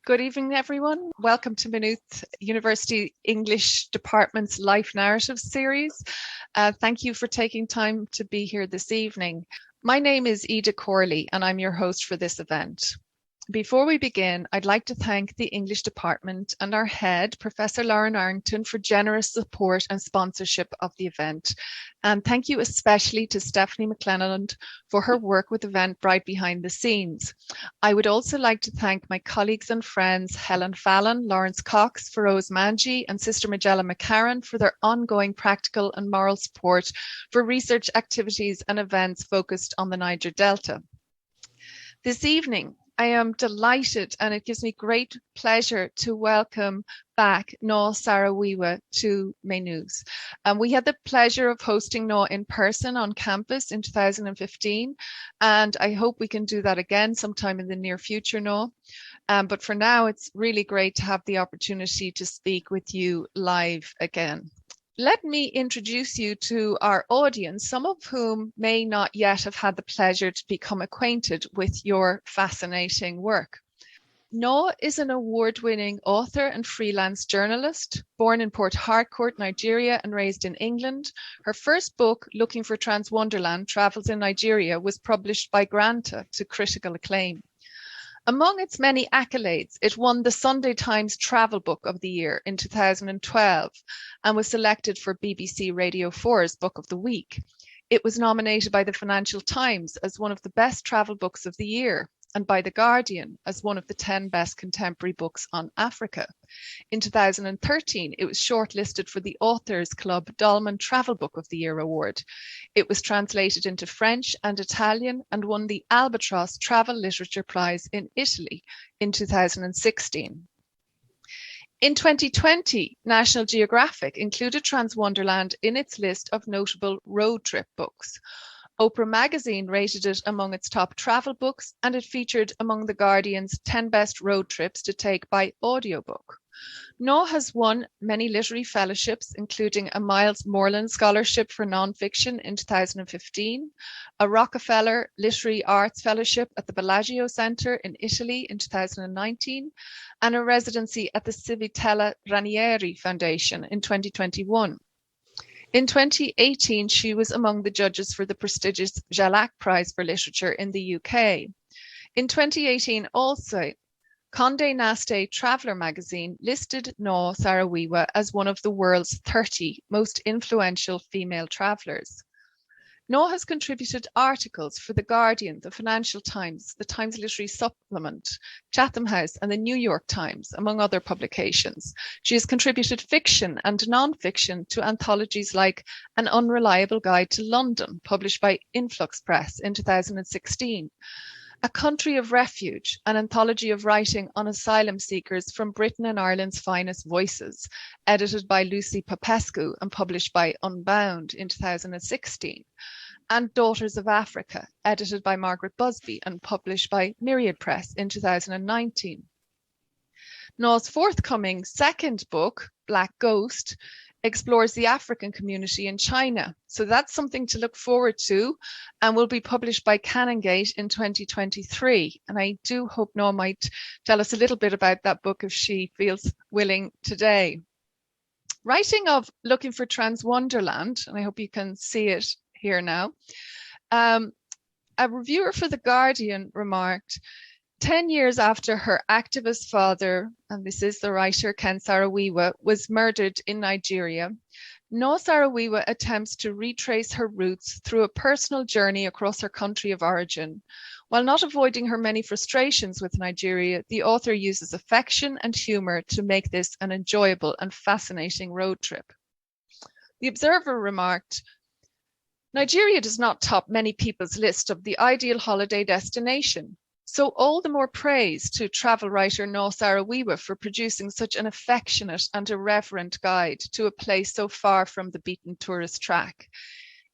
Good evening, everyone. Welcome to Maynooth University English Department's Life Narratives series. Thank you for taking time to be here this evening. My name is Íde Corley, and I'm your host for this event. Before we begin, I'd like to thank the English department and our head, Professor Lauren Arrington, for generous support and sponsorship of the event. And thank you especially to Stephanie McLennan for her work with Eventbrite behind the scenes. I would also like to thank my colleagues and friends, Helen Fallon, Lawrence Cox, Feroz Manji, and Sister Magella McCarran for their ongoing practical and moral support for research activities and events focused on the Niger Delta. This evening, I am delighted, and it gives me great pleasure to welcome back Noo Saro-Wiwa to Maynooth. We had the pleasure of hosting Noo in person on campus in 2015, and I hope we can do that again sometime in the near future, Noo. But for now, it's really great to have the opportunity to speak with you live again. Let me introduce you to our audience, some of whom may not yet have had the pleasure to become acquainted with your fascinating work. Noo is an award-winning author and freelance journalist, born in Port Harcourt, Nigeria, and raised in England. Her first book, Looking for Transwonderland, Travels in Nigeria, was published by Granta to critical acclaim. Among its many accolades, it won the Sunday Times Travel Book of the Year in 2012 and was selected for BBC Radio 4's Book of the Week. It was nominated by the Financial Times as one of the best travel books of the year and by The Guardian as one of the 10 best contemporary books on Africa. In 2013, it was shortlisted for the Authors Club Dolman Travel Book of the Year award. It was translated into French and Italian and won the Albatros Travel Literature Prize in Italy in 2016. In 2020, National Geographic included Transwonderland in its list of notable road trip books. Oprah magazine rated it among its top travel books, and it featured among The Guardian's 10 best road trips to take by audiobook. Noo has won many literary fellowships, including a Miles Moreland Scholarship for Nonfiction in 2015, a Rockefeller Literary Arts Fellowship at the Bellagio Center in Italy in 2019, and a residency at the Civitella Ranieri Foundation in 2021. In 2018, she was among the judges for the prestigious Jalac Prize for Literature in the UK. In 2018 also, Condé Nast Traveller magazine listed Noo Saro-Wiwa as one of the world's 30 most influential female travellers. Noo has contributed articles for The Guardian, the Financial Times, the Times Literary Supplement, Chatham House, and the New York Times, among other publications. She has contributed fiction and non-fiction to anthologies like An Unreliable Guide to London, published by Influx Press in 2016, A Country of Refuge, an anthology of writing on asylum seekers from Britain and Ireland's finest voices, edited by Lucy Popescu and published by Unbound in 2016, and Daughters of Africa, edited by Margaret Busby and published by Myriad Press in 2019. Noo's forthcoming second book, Black Ghost, explores the African community in China. So that's something to look forward to, and will be published by Canongate in 2023. And I do hope Noo might tell us a little bit about that book if she feels willing today. Writing of Looking for Transwonderland, and I hope you can see it here now, a reviewer for The Guardian remarked, 10 years after her activist father, and this is the writer Ken Saro-Wiwa, was murdered in Nigeria, Noo Saro-Wiwa attempts to retrace her roots through a personal journey across her country of origin. While not avoiding her many frustrations with Nigeria, the author uses affection and humour to make this an enjoyable and fascinating road trip. The Observer remarked, Nigeria does not top many people's list of the ideal holiday destination. So all the more praise to travel writer Noo Saro-Wiwa for producing such an affectionate and irreverent guide to a place so far from the beaten tourist track.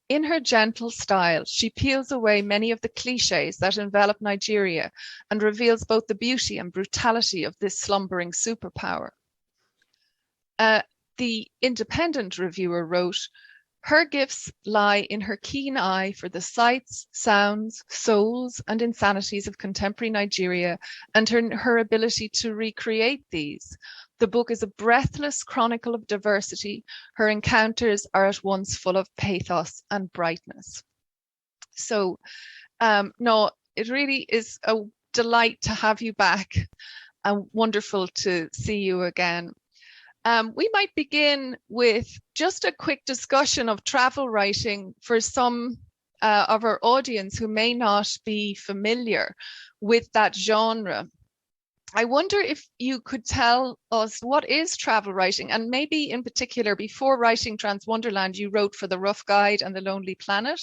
In her gentle style, she peels away many of the cliches that envelop Nigeria and reveals both the beauty and brutality of this slumbering superpower. The Independent reviewer wrote, Her gifts lie in her keen eye for the sights, sounds, souls, and insanities of contemporary Nigeria, and her ability to recreate these. The book is a breathless chronicle of diversity. Her encounters are at once full of pathos and brightness. So, no, it really is a delight to have you back and wonderful to see you again. We might begin with just a quick discussion of travel writing for some of our audience who may not be familiar with that genre. I wonder if you could tell us what is travel writing, and maybe in particular, before writing Transwonderland, you wrote for The Rough Guide and The Lonely Planet.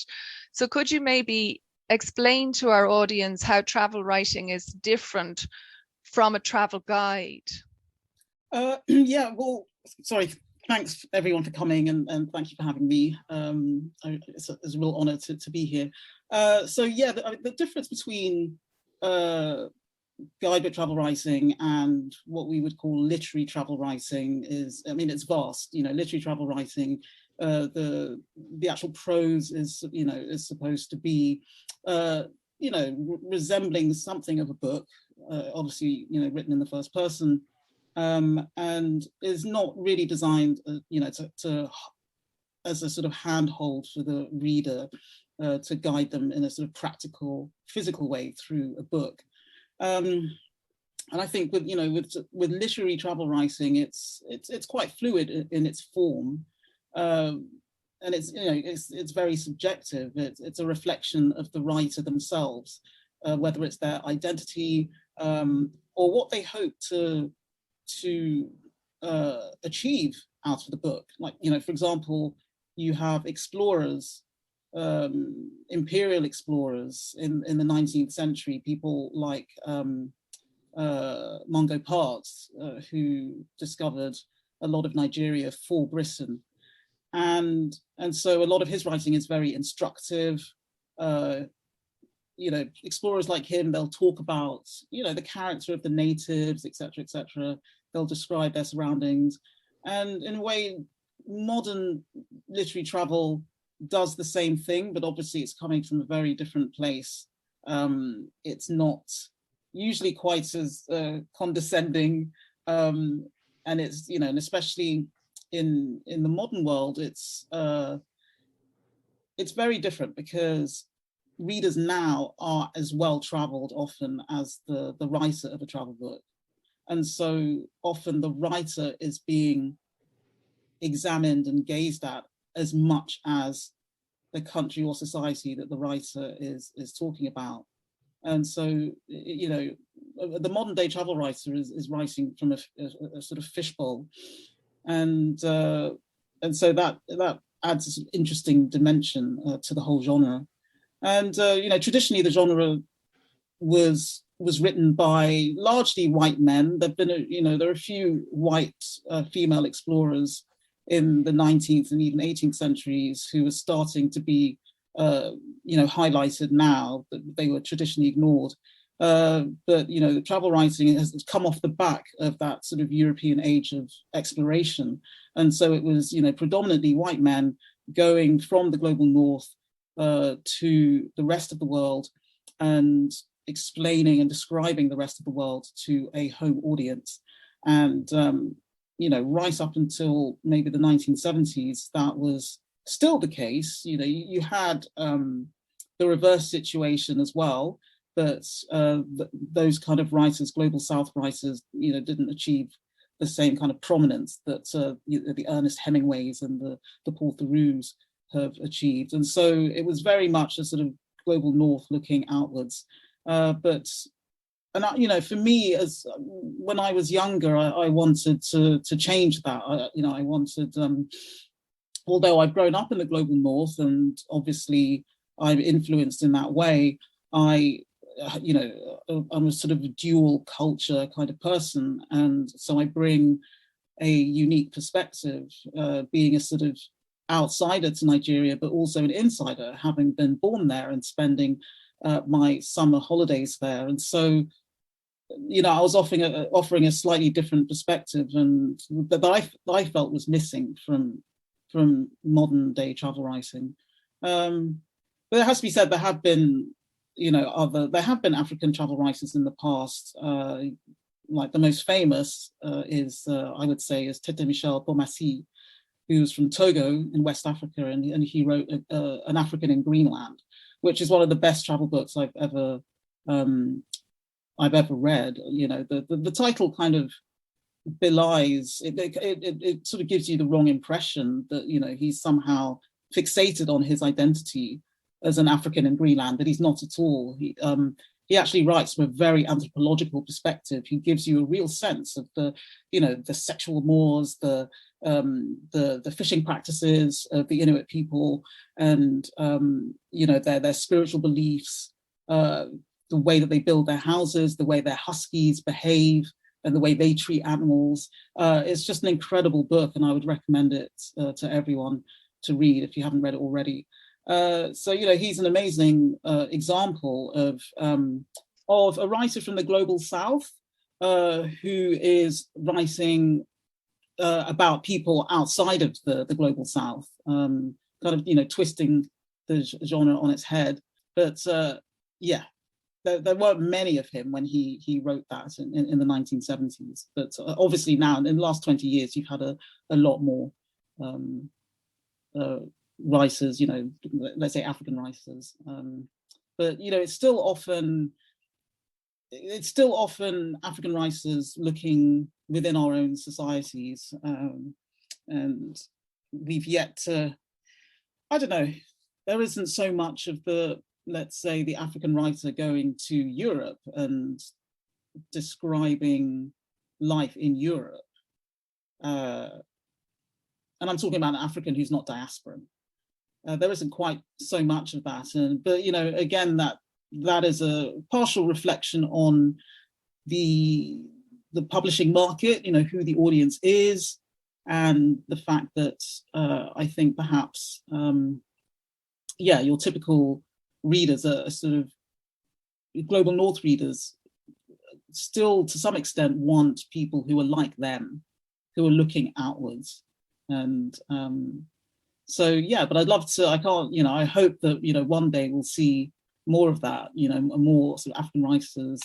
So could you maybe explain to our audience how travel writing is different from a travel guide? Yeah, well, sorry, thanks everyone for coming, and thank you for having me. It's a real honor to be here. So yeah, the difference between guidebook travel writing and what we would call literary travel writing is, I mean, it's vast. You know, literary travel writing, the actual prose is, you know, is supposed to be, you know, resembling something of a book, obviously, you know, written in the first person. And is not really designed, you know, to as a sort of handhold for the reader to guide them in a sort of practical, physical way through a book. And I think with, you know, with literary travel writing, it's quite fluid in its form, and it's, you know, it's very subjective. It's a reflection of the writer themselves, whether it's their identity or what they hope to achieve out of the book. Like, you know, for example, you have explorers, imperial explorers in the 19th century, people like Mungo Parks, who discovered a lot of Nigeria for Britain. And so a lot of his writing is very instructive. You know, explorers like him, they'll talk about, you know, the character of the natives, etc., etc. They'll describe their surroundings. And in a way, modern literary travel does the same thing, but obviously it's coming from a very different place. It's not usually quite as condescending, and it's, you know, and especially in the modern world, it's very different because readers now are as well traveled often as the writer of a travel book. And so often the writer is being examined and gazed at as much as the country or society that the writer is talking about. And so, you know, the modern day travel writer is writing from a sort of fishbowl. And so that adds an interesting dimension to the whole genre. And you know, traditionally the genre was written by largely white men. There've been, you know, there are a few white female explorers in the 19th and even 18th centuries who are starting to be, you know, highlighted now, that they were traditionally ignored. But, you know, the travel writing has come off the back of that sort of European age of exploration. And so it was, you know, predominantly white men going from the global north to the rest of the world and explaining and describing the rest of the world to a home audience. And, you know, right up until maybe the 1970s, that was still the case. You know, you had the reverse situation as well, but those kind of writers, global South writers, you know, didn't achieve the same kind of prominence that the Ernest Hemingways and the Paul Theroux have achieved. And so it was very much a sort of global north looking outwards. You know, for me, as when I was younger, I wanted to change that. You know, I wanted, although I've grown up in the global north and obviously I'm influenced in that way, you know, I'm a sort of a dual culture kind of person. And so I bring a unique perspective, being a sort of outsider to Nigeria, but also an insider, having been born there and spending my summer holidays there. And so, you know, I was offering a slightly different perspective, and that I felt was missing from from modern day travel writing. But it has to be said, there have been, African travel writers in the past. Like the most famous is Tete Michel Pomassi, who's from Togo in West Africa, and he wrote An African in Greenland, which is one of the best travel books I've ever read. The title kind of belies it sort of gives you the wrong impression that he's somehow fixated on his identity as an African in Greenland, but he's not at all. He actually writes from a very anthropological perspective. He gives you a real sense of the sexual mores, the fishing practices of the Inuit people, and their spiritual beliefs, the way that they build their houses, the way their huskies behave, and the way they treat animals. It's just an incredible book, and I would recommend it to everyone to read if you haven't read it already. He's an amazing example of a writer from the global South who is writing about people outside of the global South, kind of twisting the genre on its head. But there weren't many of him when he wrote that in the 1970s. But obviously now, in the last 20 years, you've had a lot more writers, let's say African writers. But it's still often African writers looking within our own societies, and we've yet to, I don't know, there isn't so much of let's say the African writer going to Europe and describing life in Europe. And I'm talking about an African who's not diasporan. There isn't quite so much of that. But again, that is a partial reflection on the publishing market, who the audience is, and the fact that I think perhaps, your typical readers are sort of global North readers still to some extent want people who are like them, who are looking outwards. And but I'd love to, I hope that, one day we'll see more of that, more sort of African writers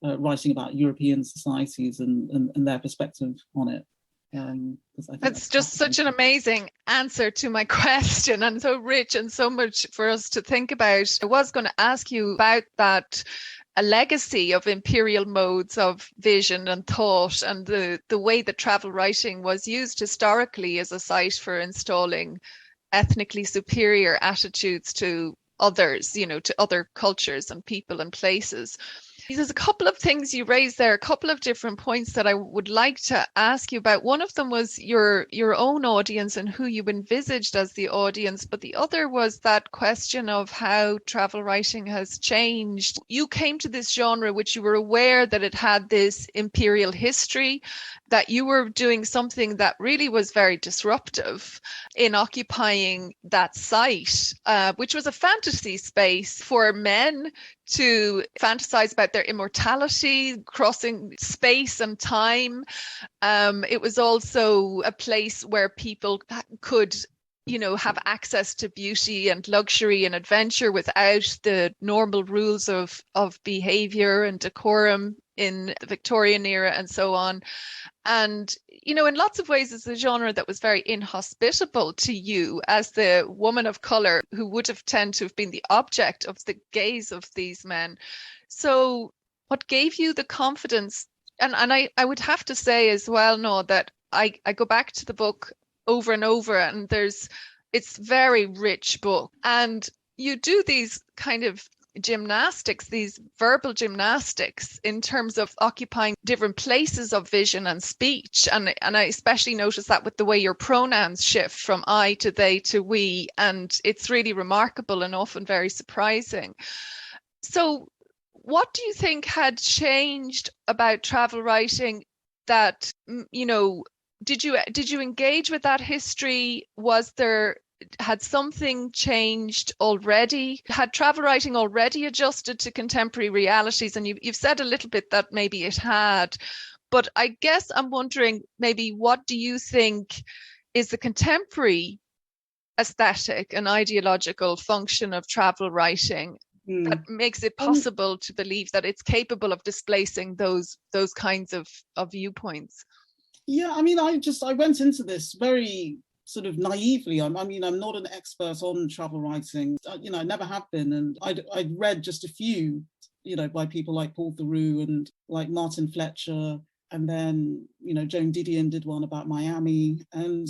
writing about European societies and their perspective on it. That's just such an amazing answer to my question, and so rich and so much for us to think about. I was going to ask you about that, a legacy of imperial modes of vision and thought, and the way that travel writing was used historically as a site for installing ethnically superior attitudes to others, to other cultures and people and places. There's a couple of things you raised there, a couple of different points that I would like to ask you about. One of them was your own audience and who you envisaged as the audience, but the other was that question of how travel writing has changed. You came to this genre which you were aware that it had this imperial history, that you were doing something that really was very disruptive in occupying that site, which was a fantasy space for men to fantasize about their immortality, crossing space and time. It was also a place where people could, have access to beauty and luxury and adventure without the normal rules of behavior and decorum in the Victorian era and so on. And, in lots of ways, it's a genre that was very inhospitable to you as the woman of color who would have tended to have been the object of the gaze of these men. So what gave you the confidence? And I would have to say as well, Noah, that I go back to the book over and over, and it's very rich book. And you do these kind of gymnastics, these verbal gymnastics in terms of occupying different places of vision and speech. And I especially notice that with the way your pronouns shift from I to they to we. And it's really remarkable and often very surprising. So what do you think had changed about travel writing that, did you engage with that history? Had something changed already? Had travel writing already adjusted to contemporary realities? And you've said a little bit that maybe it had, but I guess I'm wondering maybe what do you think is the contemporary aesthetic and ideological function of travel writing that makes it possible to believe that it's capable of displacing those kinds of viewpoints? Yeah, I mean, I went into this very sort of naively. I'm not an expert on travel writing. I never have been. And I'd read just a few, by people like Paul Theroux and like Martin Fletcher. And then, Joan Didion did one about Miami. And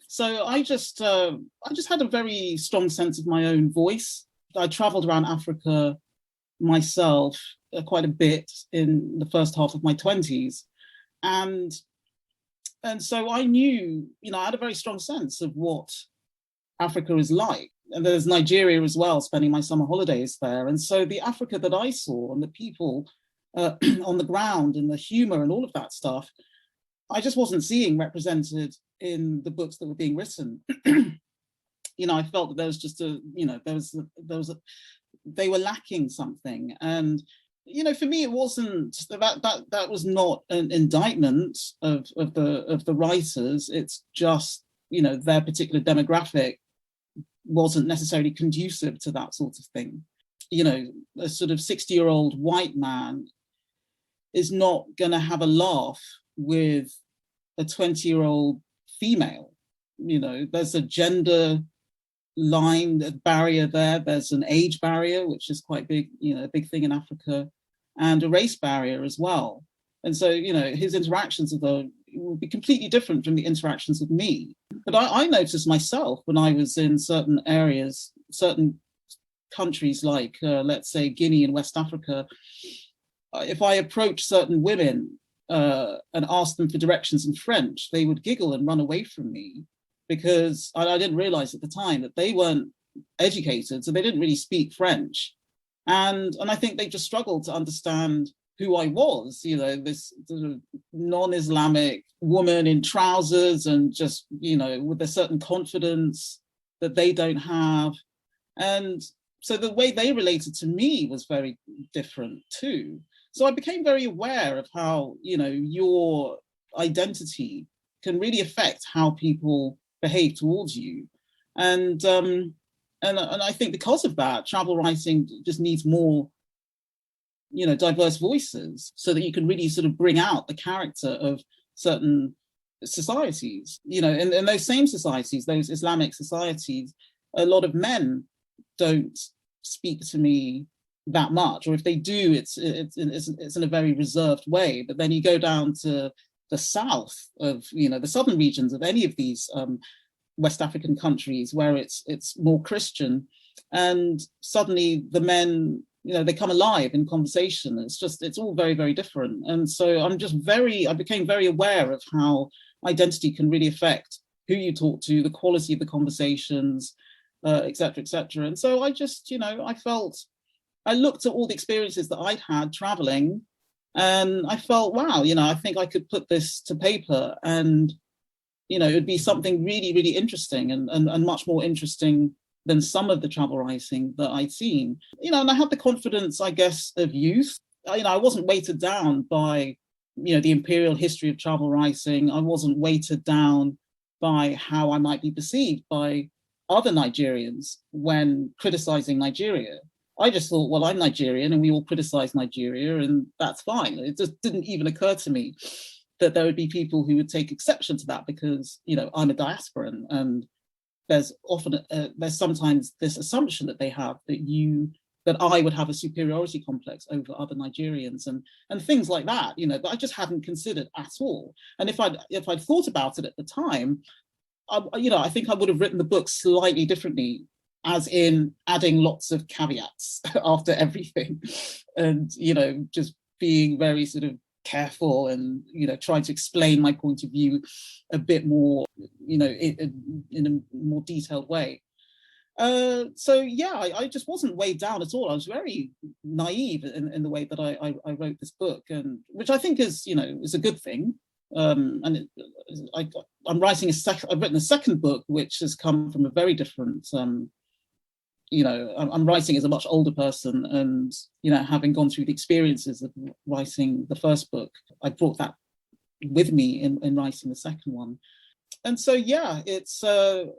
so I just had a very strong sense of my own voice. I traveled around Africa myself quite a bit in the first half of my 20s. And so I knew, I had a very strong sense of what Africa is like. And there's Nigeria as well, spending my summer holidays there. And so the Africa that I saw and the people on the ground and the humor and all of that stuff, I just wasn't seeing represented in the books that were being written. I felt that there was just they were lacking something. And for me, it wasn't that was not an indictment of the writers. It's just, their particular demographic wasn't necessarily conducive to that sort of thing. A sort of 60-year-old white man is not going to have a laugh with a 20-year-old female. There's a gender line, a barrier there. There's an age barrier, which is quite big, a big thing in Africa, and a race barrier as well. And so, his interactions with her will be completely different from the interactions with me. But I noticed myself when I was in certain areas, certain countries like, let's say, Guinea and West Africa, if I approached certain women and asked them for directions in French, they would giggle and run away from me, because I didn't realize at the time that they weren't educated, so they didn't really speak French. And I think they just struggled to understand who I was, this sort of non-Islamic woman in trousers and just, with a certain confidence that they don't have. And so the way they related to me was very different too. So I became very aware of how, your identity can really affect how people behave towards you. And I think because of that, travel writing just needs more, diverse voices, so that you can really sort of bring out the character of certain societies. In those same societies, those Islamic societies, a lot of men don't speak to me that much, or if they do, it's in a very reserved way. But then you go down to the south of, the southern regions of any of these West African countries where it's more Christian, and suddenly the men, they come alive in conversation. It's all very, very different. And so I became very aware of how identity can really affect who you talk to, the quality of the conversations, et cetera, et cetera. And so I just, I looked at all the experiences that I'd had traveling, and I felt, wow, I think I could put this to paper, and, it would be something really, really interesting and much more interesting than some of the travel writing that I'd seen. And I had the confidence, I guess, of youth. I wasn't weighted down by, the imperial history of travel writing. I wasn't weighted down by how I might be perceived by other Nigerians when criticizing Nigeria. I just thought, well, I'm Nigerian and we all criticize Nigeria, and that's fine. It just didn't even occur to me that there would be people who would take exception to that because, I'm a diasporan, and there's sometimes this assumption that they have that I would have a superiority complex over other Nigerians and things like that, that I just hadn't considered at all. And if I'd thought about it at the time, I think I would have written the book slightly differently, as in adding lots of caveats after everything, and just being very sort of careful and trying to explain my point of view a bit more, in a more detailed way. So yeah, I just wasn't weighed down at all. I was very naive in the way that I wrote this book, and which I think is is a good thing. And I'm writing I've written a second book, which has come from a very different. I'm writing as a much older person, and having gone through the experiences of writing the first book, I brought that with me in writing the second one. And so, yeah, it's, the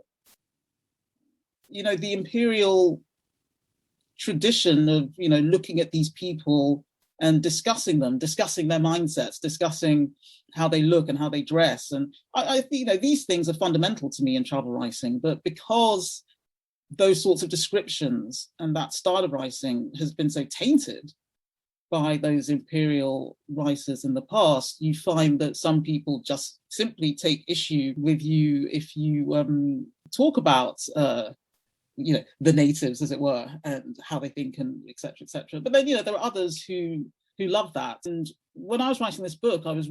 imperial tradition of, looking at these people and discussing them, discussing their mindsets, discussing how they look and how they dress. And I these things are fundamental to me in travel writing, but because those sorts of descriptions and that style of writing has been so tainted by those imperial writers in the past, you find that some people just simply take issue with you if you talk about the natives, as it were, and how they think, and etc., etc. But then, there are others who love that. And when I was writing this book, I was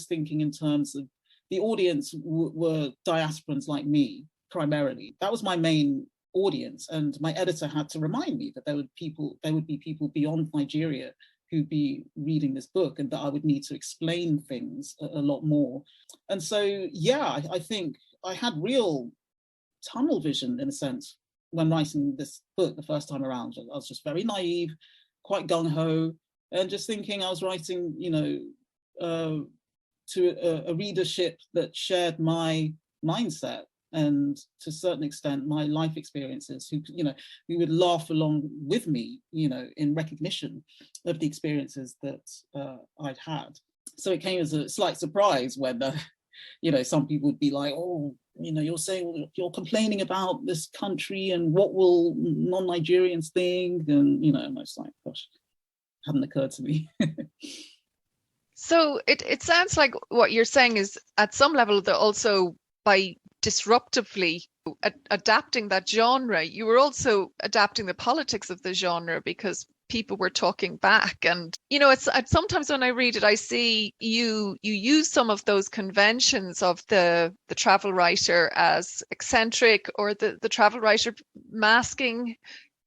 thinking in terms of the audience were diasporans like me, primarily. That was my main audience, and my editor had to remind me that there would be people beyond Nigeria who'd be reading this book, and that I would need to explain things a lot more. And so, yeah, I think I had real tunnel vision, in a sense, when writing this book the first time around. I was just very naive, quite gung-ho, and just thinking I was writing, to a readership that shared my mindset and, to a certain extent, my life experiences, who would laugh along with me, in recognition of the experiences that I'd had. So it came as a slight surprise when, some people would be like, oh, you're complaining about this country and what will non-Nigerians think? And, I was like, gosh, hadn't occurred to me. So it sounds like what you're saying is, at some level, they're also, by disruptively adapting that genre, you were also adapting the politics of the genre, because people were talking back. And it's sometimes when I read it, I see you use some of those conventions of the travel writer as eccentric, or the travel writer masking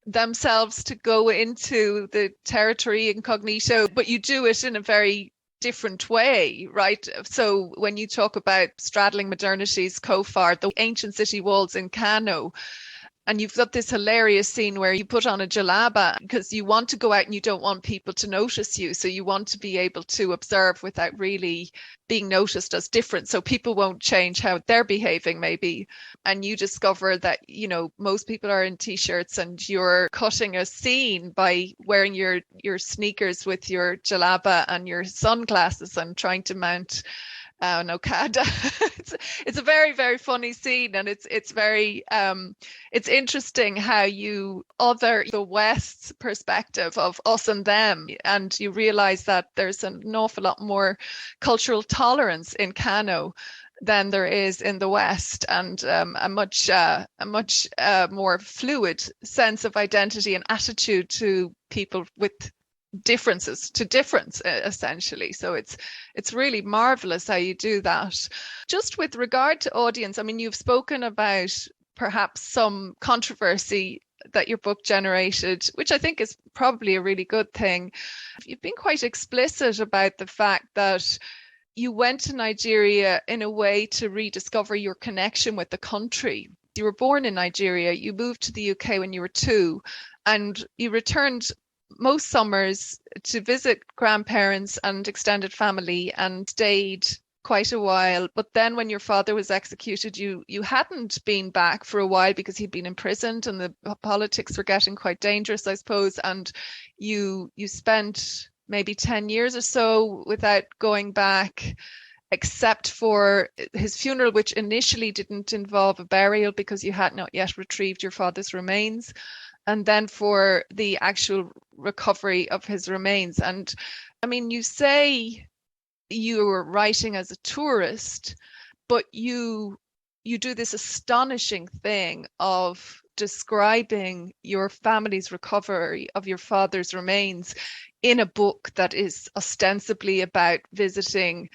themselves to go into the territory incognito, but you do it in a very different way, right? So when you talk about straddling modernity's Kofar, the ancient city walls in Kano, and you've got this hilarious scene where you put on a jalaba because you want to go out and you don't want people to notice you. So you want to be able to observe without really being noticed as different. So people won't change how they're behaving, maybe. And you discover that, most people are in t-shirts, and you're cutting a scene by wearing your sneakers with your jalaba and your sunglasses and trying to mount an Okada. It's a very, very funny scene, and it's very it's interesting how you other the West's perspective of us and them, and you realize that there's an awful lot more cultural tolerance in Kano than there is in the West, and a much more fluid sense of identity and attitude to people with differences to difference, essentially. So it's really marvelous how you do that. Just with regard to audience, I mean, you've spoken about perhaps some controversy that your book generated, which I think is probably a really good thing. You've been quite explicit about the fact that you went to Nigeria in a way to rediscover your connection with the country. You were born in Nigeria, you moved to the UK when you were 2, and you returned most summers to visit grandparents and extended family, and stayed quite a while. But then when your father was executed, you hadn't been back for a while because he'd been imprisoned, and the politics were getting quite dangerous, I suppose. And you spent maybe 10 years or so without going back, except for his funeral, which initially didn't involve a burial because you had not yet retrieved your father's remains, and then for the actual recovery of his remains. And I mean, you say you were writing as a tourist, but you do this astonishing thing of describing your family's recovery of your father's remains in a book that is ostensibly about visiting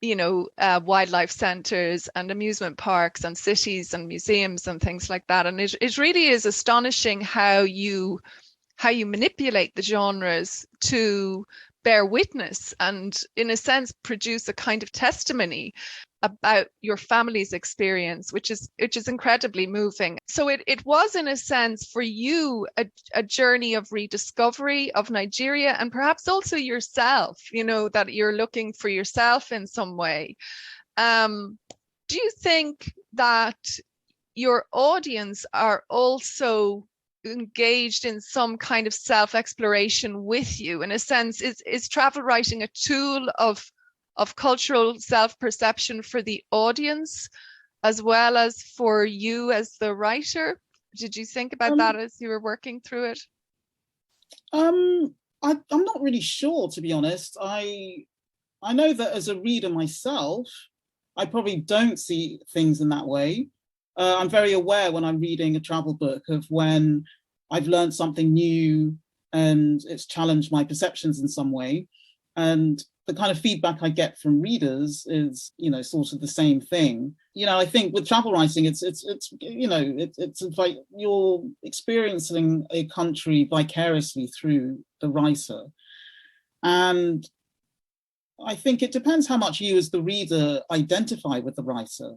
wildlife centers and amusement parks and cities and museums and things like that. And it really is astonishing how you manipulate the genres to bear witness and, in a sense, produce a kind of testimony about your family's experience, which is incredibly moving. So it was, in a sense, for you, a journey of rediscovery of Nigeria, and perhaps also yourself, that you're looking for yourself in some way. Do you think that your audience are also engaged in some kind of self-exploration with you? In a sense, is travel writing a tool of cultural self-perception for the audience as well as for you as the writer? Did you think about that as you were working through it? I'm not really sure, to be honest. I know that as a reader myself, I probably don't see things in that way. I'm very aware when I'm reading a travel book of when I've learned something new and it's challenged my perceptions in some way. And the kind of feedback I get from readers is, sort of the same thing. I think with travel writing, it's like you're experiencing a country vicariously through the writer. And I think it depends how much you as the reader identify with the writer.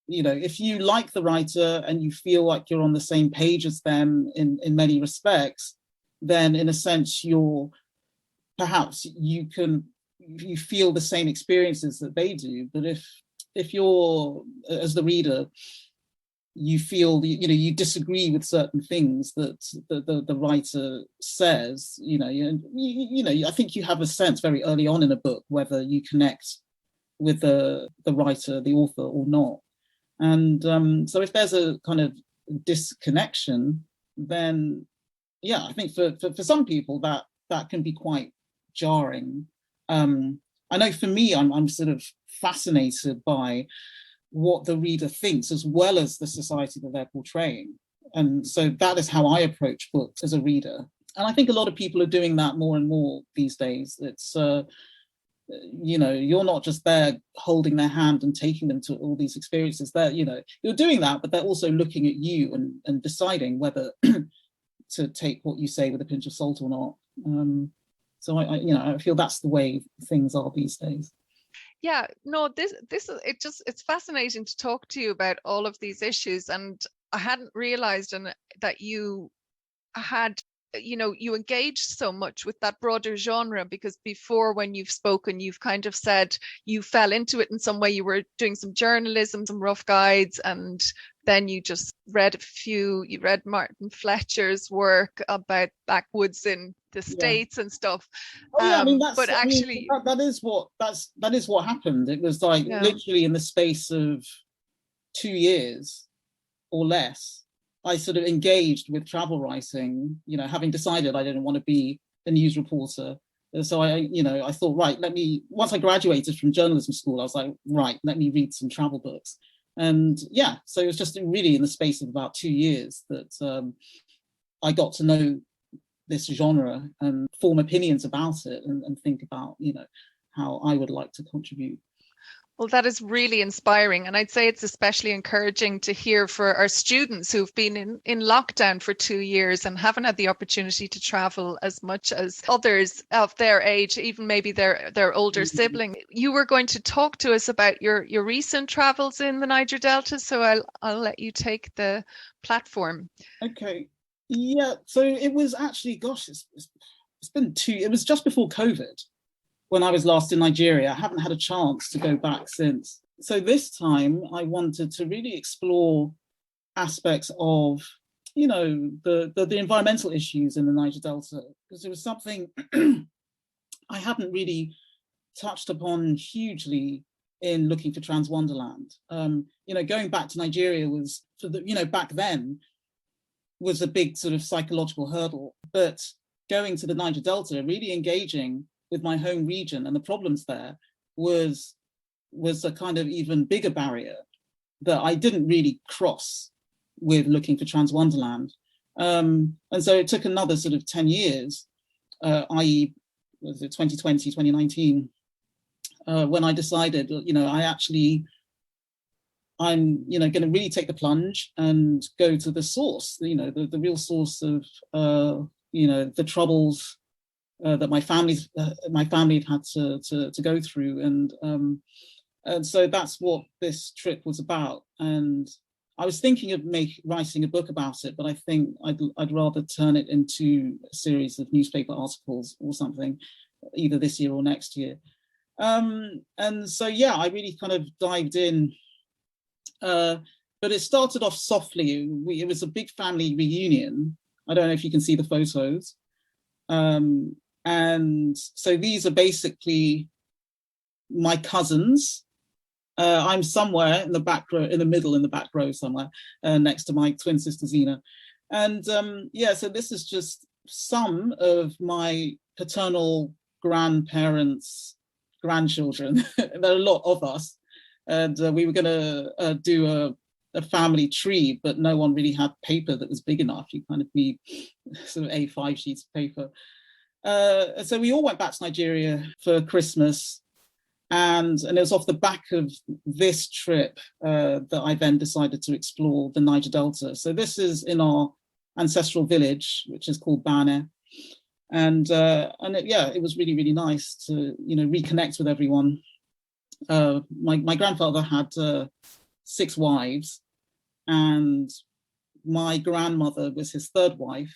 If you like the writer and you feel like you're on the same page as them in many respects, then in a sense, you feel the same experiences that they do. But if you're, as the reader, you feel, you disagree with certain things that the writer says, I think you have a sense very early on in a book whether you connect with the writer, the author, or not. And so if there's a kind of disconnection, then yeah, I think for some people that can be quite jarring. I know for me, I'm sort of fascinated by what the reader thinks as well as the society that they're portraying. And so that is how I approach books as a reader. And I think a lot of people are doing that more and more these days. It's you're not just there holding their hand and taking them to all these experiences. You're doing that, but they're also looking at you and deciding whether to take what you say with a pinch of salt or not. So I feel that's the way things are these days. Yeah, no, it's fascinating to talk to you about all of these issues, and I hadn't realized that you had, you engaged so much with that broader genre, because before, when you've spoken, you've kind of said you fell into it in some way. You were doing some journalism, some rough guides, and then you just you read Martin Fletcher's work about backwoods in the States and stuff. Oh yeah, that is what happened. It was like literally in the space of 2 years or less, I sort of engaged with travel writing, having decided I didn't want to be a news reporter. So I thought, right, once I graduated from journalism school, I was like, right, let me read some travel books. And yeah, so it was just really in the space of about 2 years that I got to know this genre and form opinions about it and think about, how I would like to contribute. Well, that is really inspiring. And I'd say it's especially encouraging to hear for our students who've been in lockdown for 2 years and haven't had the opportunity to travel as much as others of their age, even maybe their older sibling. You were going to talk to us about your recent travels in the Niger Delta, so I'll let you take the platform. Okay. Yeah, so it was actually, gosh, it was just before COVID when I was last in Nigeria. I haven't had a chance to go back since. So this time I wanted to really explore aspects of, the environmental issues in the Niger Delta, because it was something I hadn't really touched upon hugely in looking for Transwonderland. Going back to Nigeria was, back then, was a big sort of psychological hurdle. But going to the Niger Delta, really engaging with my home region and the problems there was a kind of even bigger barrier that I didn't really cross with looking for Transwonderland. And so it took another sort of 10 years, i.e. was it 2020, 2019, when I decided, I'm, going to really take the plunge and go to the source, the real source of, the troubles that my family had had to go through, and so that's what this trip was about. And I was thinking of writing a book about it, but I think I'd rather turn it into a series of newspaper articles or something, either this year or next year. And so yeah, I really kind of dived in But it started off softly. It was a big family reunion. I don't know if you can see the photos. And so these are basically my cousins. I'm somewhere in the back row, in the middle, in the back row somewhere, next to my twin sister Zena. And so this is just some of my paternal grandparents' grandchildren. There are a lot of us. And we were going to do a family tree, but no one really had paper that was big enough. You kind of need sort of A5 sheets of paper. So we all went back to Nigeria for Christmas. And it was off the back of this trip that I then decided to explore the Niger Delta. So this is in our ancestral village, which is called Bane. And it was really, really nice to, reconnect with everyone. My grandfather had 6 wives, and my grandmother was his 3rd wife,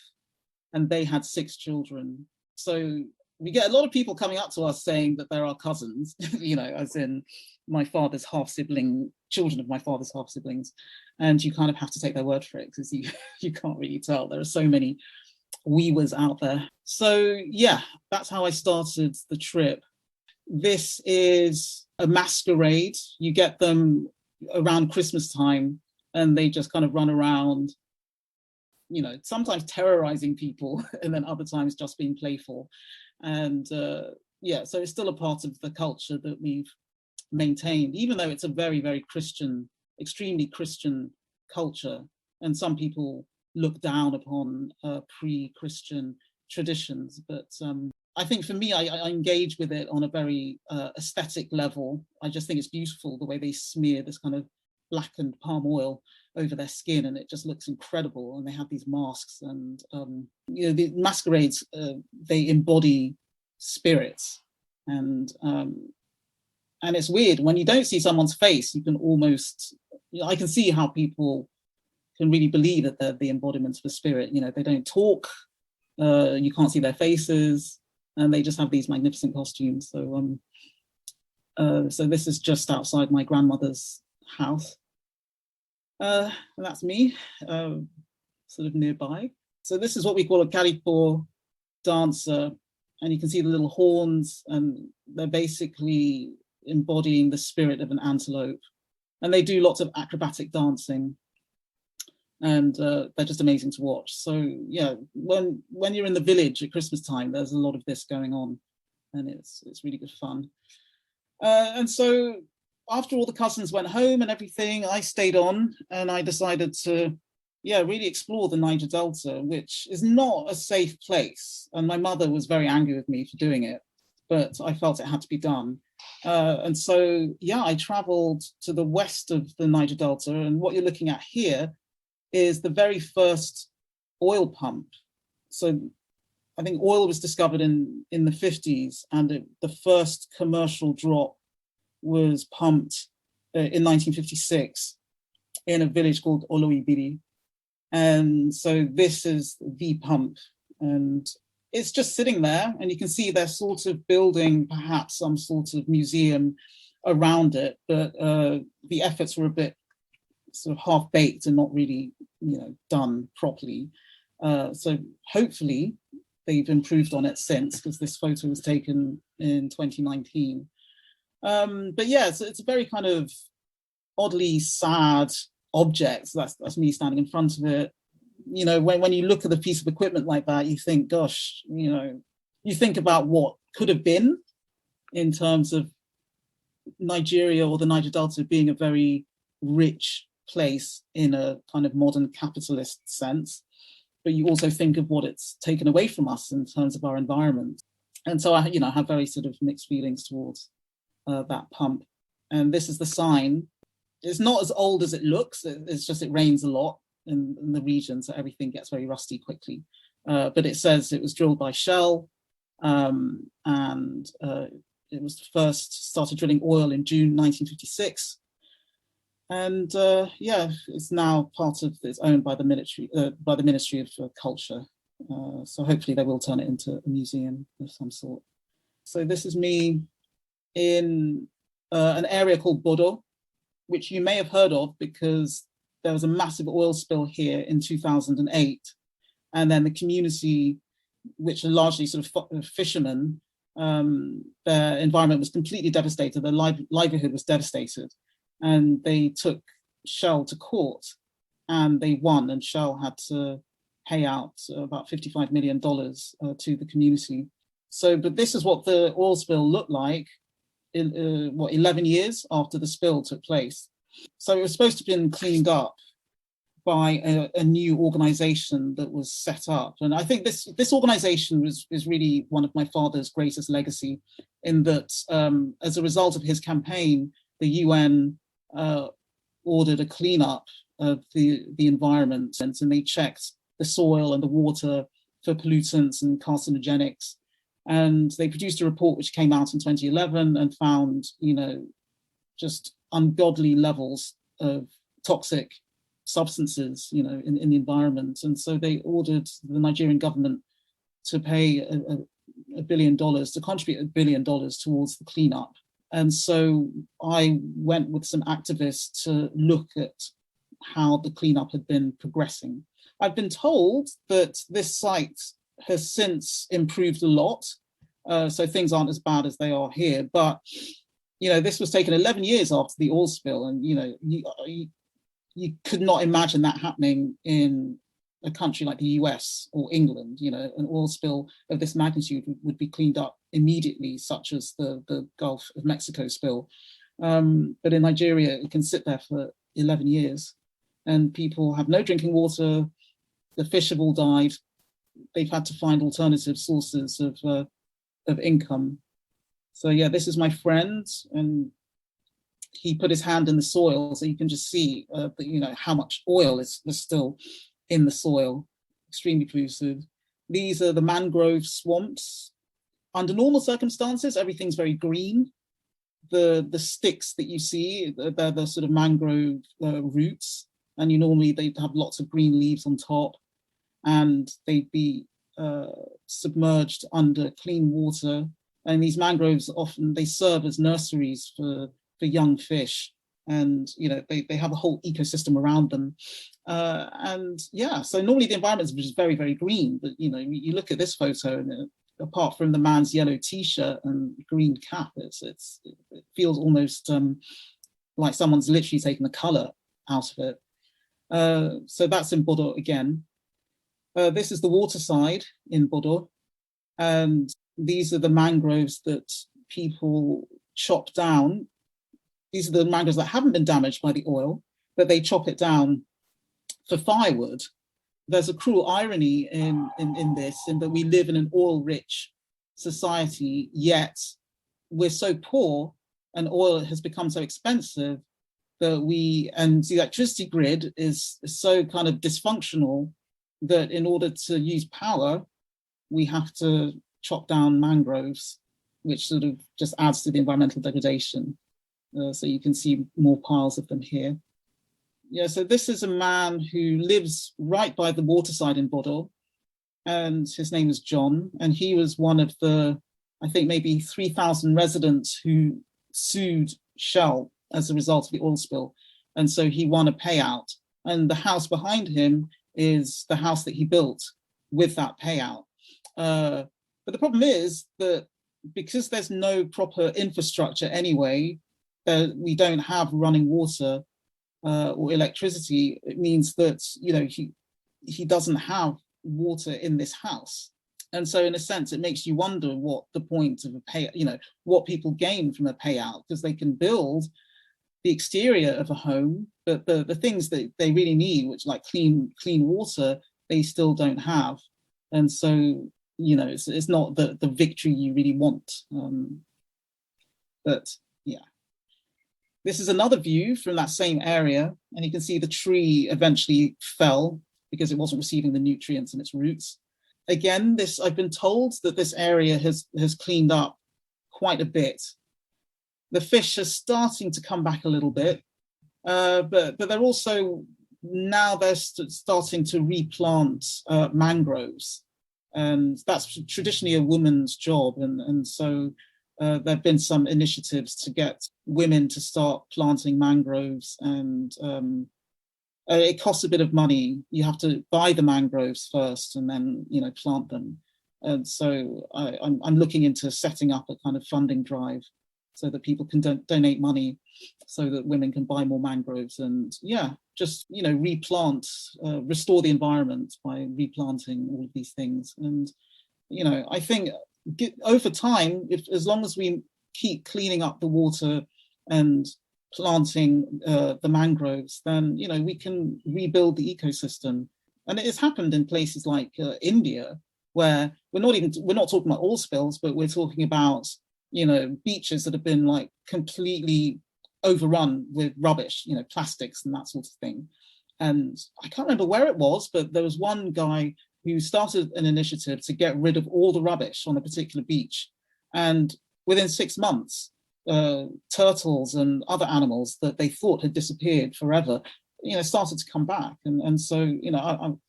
and they had 6 children. So we get a lot of people coming up to us saying that they're our cousins, as in my father's half-sibling, children of my father's half-siblings. And you kind of have to take their word for it, because you can't really tell. There are so many Wiwas out there. So yeah, that's how I started the trip. This is a masquerade. You get them around Christmas time, and they just kind of run around, sometimes terrorizing people, and then other times just being playful. And so it's still a part of the culture that we've maintained, even though it's a very, very Christian, extremely Christian culture. And some people look down upon pre-Christian traditions. But I think for me, I engage with it on a very aesthetic level. I just think it's beautiful the way they smear this kind of blackened palm oil over their skin, and it just looks incredible. And they have these masks, and the masquerades, they embody spirits, and it's weird when you don't see someone's face. You can almost, I can see how people can really believe that they're the embodiment of a spirit. They don't talk, you can't see their faces, and they just have these magnificent costumes. So so this is just outside my grandmother's house. And that's me, sort of nearby. So this is what we call a Kalipo dancer, and you can see the little horns, and they're basically embodying the spirit of an antelope. And they do lots of acrobatic dancing, and they're just amazing to watch. So yeah, when you're in the village at Christmas time, there's a lot of this going on, and it's really good fun. And so after all the cousins went home and everything, I stayed on, and I decided to, really explore the Niger Delta, which is not a safe place. And my mother was very angry with me for doing it, but I felt it had to be done. And so, I traveled to the west of the Niger Delta, and what you're looking at here is the very first oil pump. So I think oil was discovered in the 50s, and the first commercial drop was pumped in 1956 in a village called Oloibiri. And so this is the pump, and it's just sitting there, and you can see they're sort of building perhaps some sort of museum around it, but the efforts were a bit sort of half-baked and not really, done properly. So hopefully they've improved on it since, because this photo was taken in 2019. But yeah, it's a very kind of oddly sad object. So that's me standing in front of it. When you look at a piece of equipment like that, you think, gosh, you think about what could have been in terms of Nigeria or the Niger Delta being a very rich place in a kind of modern capitalist sense. But you also think of what it's taken away from us in terms of our environment. And so I have very sort of mixed feelings towards that pump. And this is the sign. It's not as old as it looks. It's just it rains a lot in the region, so everything gets very rusty quickly. But it says it was drilled by Shell, and it was first started drilling oil in June 1956. And it's now it's owned by the military, by the Ministry of Culture. So hopefully they will turn it into a museum of some sort. So this is me in an area called Bodo. which you may have heard of because there was a massive oil spill here in 2008. And then the community, which are largely sort of fishermen, their environment was completely devastated. Their livelihood was devastated. And they took Shell to court and they won, and Shell had to pay out about $55 million to the community. So, but this is what the oil spill looked like in 11 years after the spill took place. So it was supposed to have been cleaned up by a new organization that was set up. And I think this organization is really one of my father's greatest legacy, in that as a result of his campaign, the UN ordered a cleanup of the environment, and they checked the soil and the water for pollutants and carcinogenics. And they produced a report which came out in 2011 and found, just ungodly levels of toxic substances, in the environment. And so they ordered the Nigerian government to pay $1 billion, to contribute $1 billion towards the cleanup. And so I went with some activists to look at how the cleanup had been progressing. I've been told that this site has since improved a lot. So things aren't as bad as they are here. But, this was taken 11 years after the oil spill. And, you could not imagine that happening in a country like the US or England. An oil spill of this magnitude would be cleaned up immediately, such as the Gulf of Mexico spill. But in Nigeria, it can sit there for 11 years and people have no drinking water. The fish have all died. They've had to find alternative sources of income. So yeah, this is my friend, and he put his hand in the soil, so you can just see how much oil is still in the soil. Extremely polluted. These are the mangrove swamps. Under normal circumstances, everything's very green. The sticks that you see, they're the sort of mangrove roots, and they'd have lots of green leaves on top, and they'd be submerged under clean water. And these mangroves they serve as nurseries for young fish, and they have a whole ecosystem around them. So normally the environment is just very, very green, but you look at this photo, and apart from the man's yellow t-shirt and green cap, it feels almost like someone's literally taken the color out of it. So that's in Bodo again. This is the water side in Bodo, and these are the mangroves that people chop down. These are the mangroves that haven't been damaged by the oil, but they chop it down for firewood. There's a cruel irony in this, in that we live in an oil-rich society, yet we're so poor and oil has become so expensive that the electricity grid is so kind of dysfunctional that in order to use power, we have to chop down mangroves, which sort of just adds to the environmental degradation. So you can see more piles of them here. Yeah, so this is a man who lives right by the waterside in Bodo, and his name is John, and he was one of the, I think maybe 3,000 residents who sued Shell as a result of the oil spill. And so he won a payout, and the house behind him is the house that he built with that payout. But the problem is that because there's no proper infrastructure anyway, we don't have running water or electricity. It means that he doesn't have water in this house, and so in a sense, it makes you wonder what the point of a pay, what people gain from a payout, because they can build the exterior of a home, but the things that they really need, which like clean water, they still don't have, and so it's not the victory you really want. But yeah. This is another view from that same area, and you can see the tree eventually fell because it wasn't receiving the nutrients in its roots. Again, I've been told that this area has cleaned up quite a bit. The fish are starting to come back a little bit, but they're also now starting to replant mangroves, and that's traditionally a woman's job, and so there have been some initiatives to get women to start planting mangroves, and it costs a bit of money. You have to buy the mangroves first and then, plant them. And so I'm looking into setting up a kind of funding drive so that people can donate money so that women can buy more mangroves and, just, replant, restore the environment by replanting all of these things. And, I think over time, as long as we keep cleaning up the water and planting the mangroves, then, we can rebuild the ecosystem. And it has happened in places like India, where we're not talking about oil spills, but we're talking about, beaches that have been like completely overrun with rubbish, plastics and that sort of thing. And I can't remember where it was, but there was one guy who started an initiative to get rid of all the rubbish on a particular beach. And within 6 months, turtles and other animals that they thought had disappeared forever, started to come back. And so,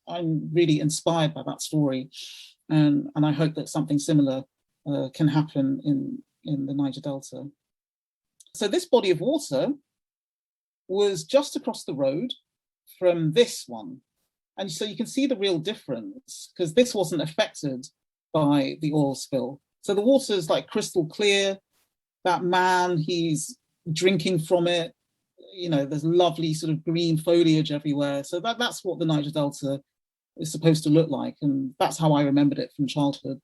I'm really inspired by that story. And I hope that something similar can happen in the Niger Delta. So this body of water was just across the road from this one. And so you can see the real difference, because this wasn't affected by the oil spill. So the water is like crystal clear. That man, he's drinking from it. There's lovely sort of green foliage everywhere. So that's what the Niger Delta is supposed to look like. And that's how I remembered it from childhood.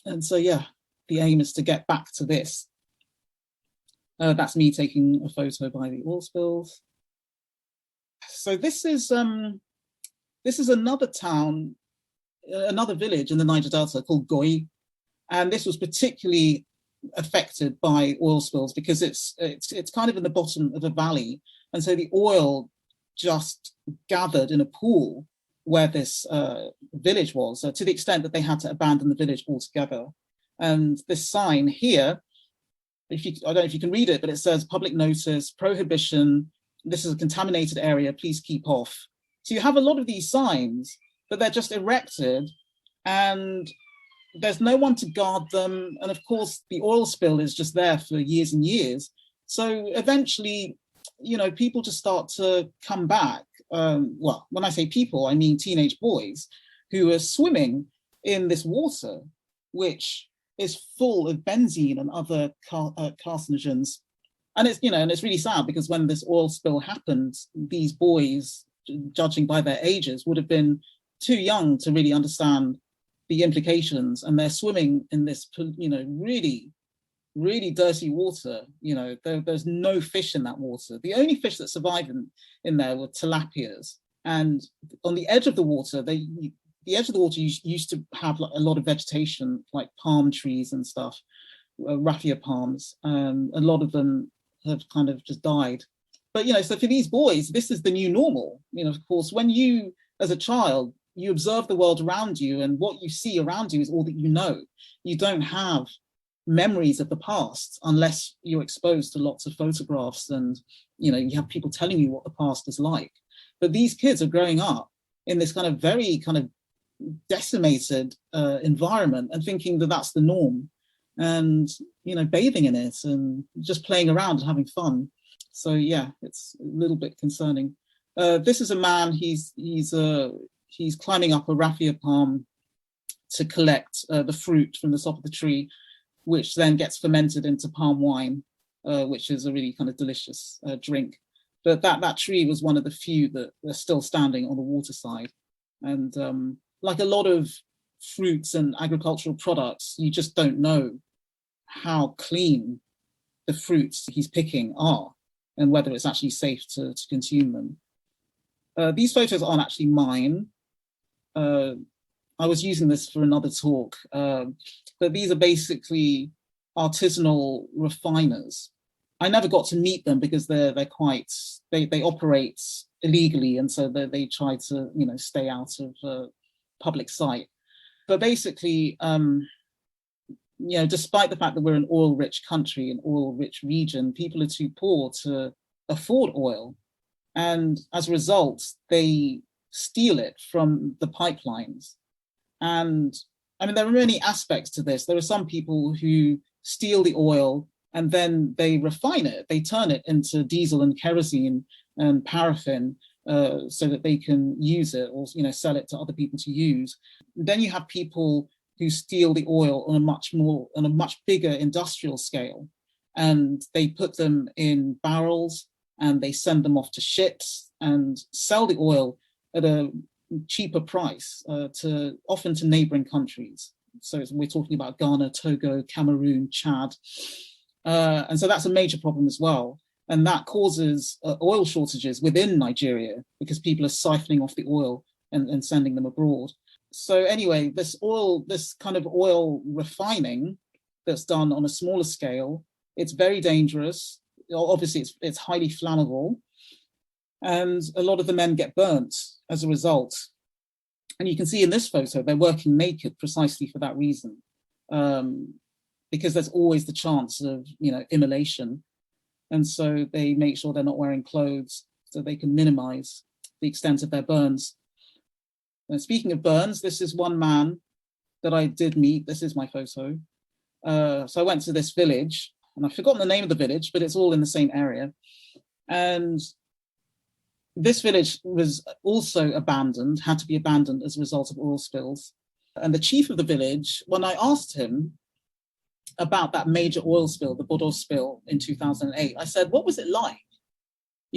And so, the aim is to get back to this. That's me taking a photo by the oil spills. So this is another town, another village in the Niger Delta called Goy. And this was particularly affected by oil spills because it's kind of in the bottom of a valley. And so the oil just gathered in a pool where this village was, to the extent that they had to abandon the village altogether. And this sign here, I don't know if you can read it, but it says public notice, prohibition, this is a contaminated area, please keep off. So you have a lot of these signs, but they're just erected and there's no one to guard them. And of course, the oil spill is just there for years and years. So eventually, people just start to come back. Well, when I say people, I mean teenage boys who are swimming in this water, which is full of benzene and other carcinogens. And it's really sad because when this oil spill happened, these boys, judging by their ages, would have been too young to really understand the implications, and they're swimming in this, really, really dirty water. There's no fish in that water. The only fish that survived in there were tilapias. And on the edge of the water, used to have a lot of vegetation, like palm trees and stuff, raffia palms. A lot of them have kind of just died. But, so for these boys, this is the new normal. Of course, when you, as a child, you observe the world around you, and what you see around you is all that you know. You don't have memories of the past unless you're exposed to lots of photographs and, you have people telling you what the past is like. But these kids are growing up in this kind of very kind of decimated environment and thinking that that's the norm, and, bathing in it and just playing around and having fun. So, it's a little bit concerning. This is a man, he's climbing up a raffia palm to collect the fruit from the top of the tree, which then gets fermented into palm wine, which is a really kind of delicious drink. But that tree was one of the few that are still standing on the waterside. And like a lot of fruits and agricultural products, you just don't know how clean the fruits he's picking are and whether it's actually safe to consume them. These photos aren't actually mine. I was using this for another talk, but these are basically artisanal refiners. I never got to meet them because they operate illegally, and so they try to stay out of public sight. But basically, despite the fact that we're an oil-rich country, an oil-rich region, people are too poor to afford oil, and as a result, they steal it from the pipelines. And I mean, there are many aspects to this. There are some people who steal the oil, and then they refine it. They turn it into diesel and kerosene and paraffin so that they can use it or sell it to other people to use. Then you have people who steal the oil on a much bigger industrial scale, and they put them in barrels and they send them off to ships and sell the oil at a cheaper price often to neighboring countries. So we're talking about Ghana, Togo, Cameroon, Chad. And so that's a major problem as well. And that causes oil shortages within Nigeria because people are siphoning off the oil and sending them abroad. So anyway, this kind of oil refining that's done on a smaller scale, it's very dangerous. Obviously, it's highly flammable. And a lot of the men get burnt as a result. And you can see in this photo, they're working naked precisely for that reason, because there's always the chance of, immolation. And so they make sure they're not wearing clothes so they can minimize the extent of their burns. And speaking of burns, this is one man that I did meet. This is my photo. So I went to this village, and I've forgotten the name of the village, but it's all in the same area. And this village was also abandoned, had to be abandoned as a result of oil spills. And the chief of the village, when I asked him about that major oil spill, the Bodo spill in 2008, I said, what was it like,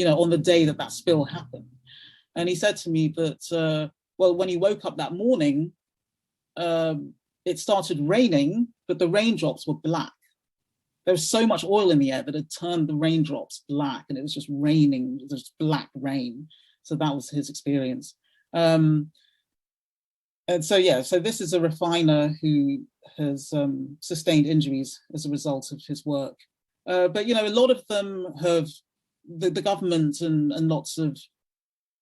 on the day that spill happened? And he said to me that, when he woke up that morning, it started raining, but the raindrops were black. There was so much oil in the air that had turned the raindrops black, and it was just raining, just black rain. So that was his experience. And so this is a refiner who has sustained injuries as a result of his work. But, a lot of them have, the government and lots of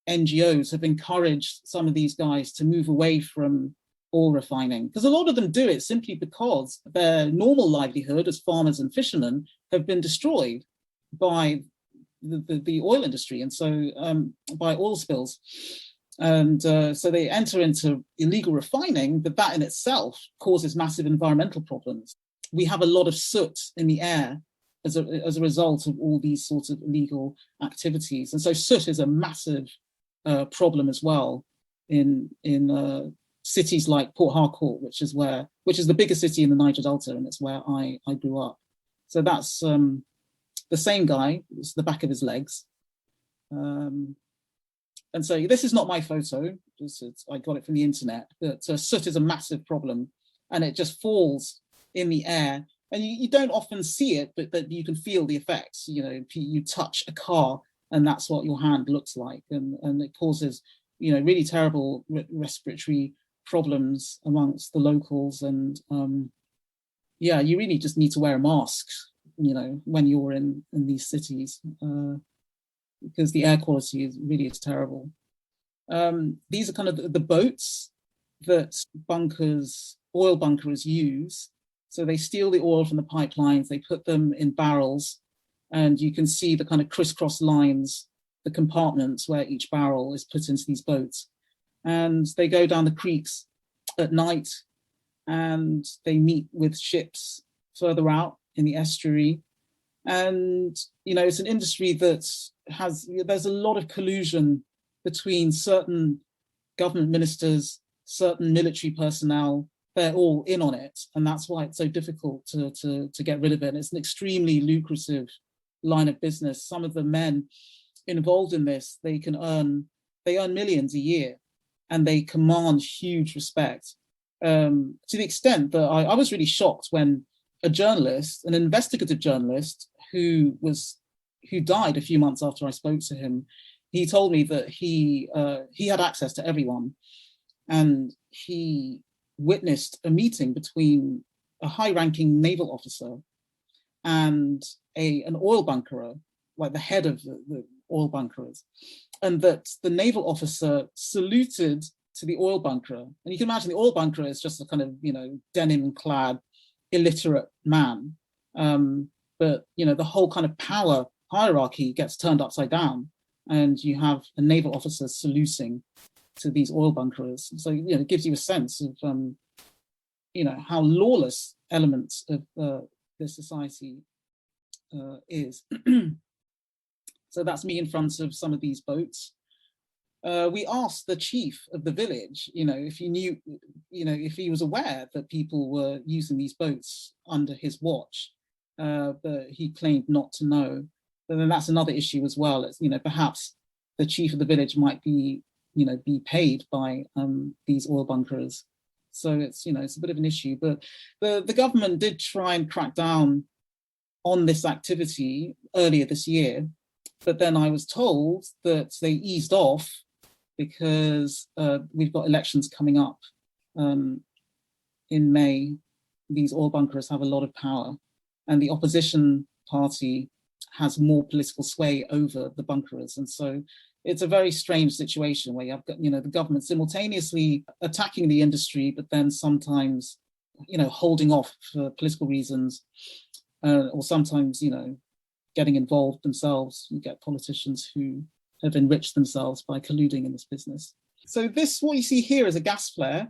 NGOs have encouraged some of these guys to move away from oil refining, because a lot of them do it simply because their normal livelihood as farmers and fishermen have been destroyed by the oil industry, and so by oil spills. And so they enter into illegal refining, but that in itself causes massive environmental problems. We have a lot of soot in the air as a result of all these sorts of illegal activities. And so soot is a massive problem as well in cities like Port Harcourt, which is the biggest city in the Niger Delta, and it's where I grew up. So that's the same guy. It's the back of his legs. And so this is not my photo. I got it from the internet. But soot is a massive problem, and it just falls in the air. And you don't often see it, but you can feel the effects. You touch a car, and that's what your hand looks like. And it causes, really terrible respiratory problems amongst the locals. And you really just need to wear a mask, when you're in these cities, because the air quality is terrible. These are kind of the boats that oil bunkerers use. So they steal the oil from the pipelines, they put them in barrels, and you can see the kind of crisscross lines, the compartments where each barrel is put into these boats. And they go down the creeks at night, and they meet with ships further out in the estuary. And, it's an industry that there's a lot of collusion between certain government ministers, certain military personnel. They're all in on it. And that's why it's so difficult to get rid of it. And it's an extremely lucrative line of business. Some of the men involved in this, they earn millions a year, and they command huge respect, to the extent that I was really shocked when a journalist, an investigative journalist who died a few months after I spoke to him, he told me that he had access to everyone, and he witnessed a meeting between a high-ranking naval officer and an oil bunkerer, like the head of the oil bunkerers, and that the naval officer saluted to the oil bunkerer. And you can imagine the oil bunkerer is just a kind of, denim-clad, illiterate man. But, the whole kind of power hierarchy gets turned upside down, and you have a naval officer saluting to these oil bunkerers. So, it gives you a sense of, how lawless elements of the society is. So that's me in front of some of these boats. We asked the chief of the village, if he knew, if he was aware that people were using these boats under his watch, but he claimed not to know. But then that's another issue as well. It's, perhaps the chief of the village might be, be paid by these oil bunkerers. So it's, it's a bit of an issue. But the government did try and crack down on this activity earlier this year. But then I was told that they eased off because we've got elections coming up in May. These oil bunkerers have a lot of power, and the opposition party has more political sway over the bunkerers. And so it's a very strange situation where you have got, the government simultaneously attacking the industry, but then sometimes, holding off for political reasons, or sometimes, getting involved themselves. You get politicians who have enriched themselves by colluding in this business. So what you see here is a gas flare.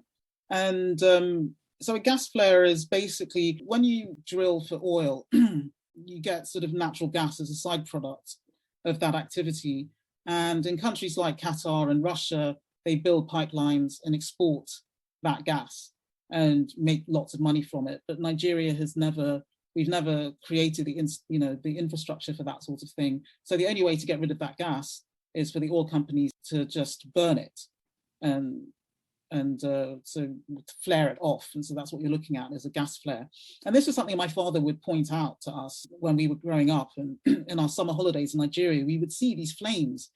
And so a gas flare is basically when you drill for oil, you get sort of natural gas as a side product of that activity. And in countries like Qatar and Russia, they build pipelines and export that gas and make lots of money from it. But Nigeria we've never created the infrastructure for that sort of thing. So the only way to get rid of that gas is for the oil companies to just burn it and so flare it off. And so that's what you're looking at, is a gas flare. And this is something my father would point out to us when we were growing up, and in our summer holidays in Nigeria, we would see these flames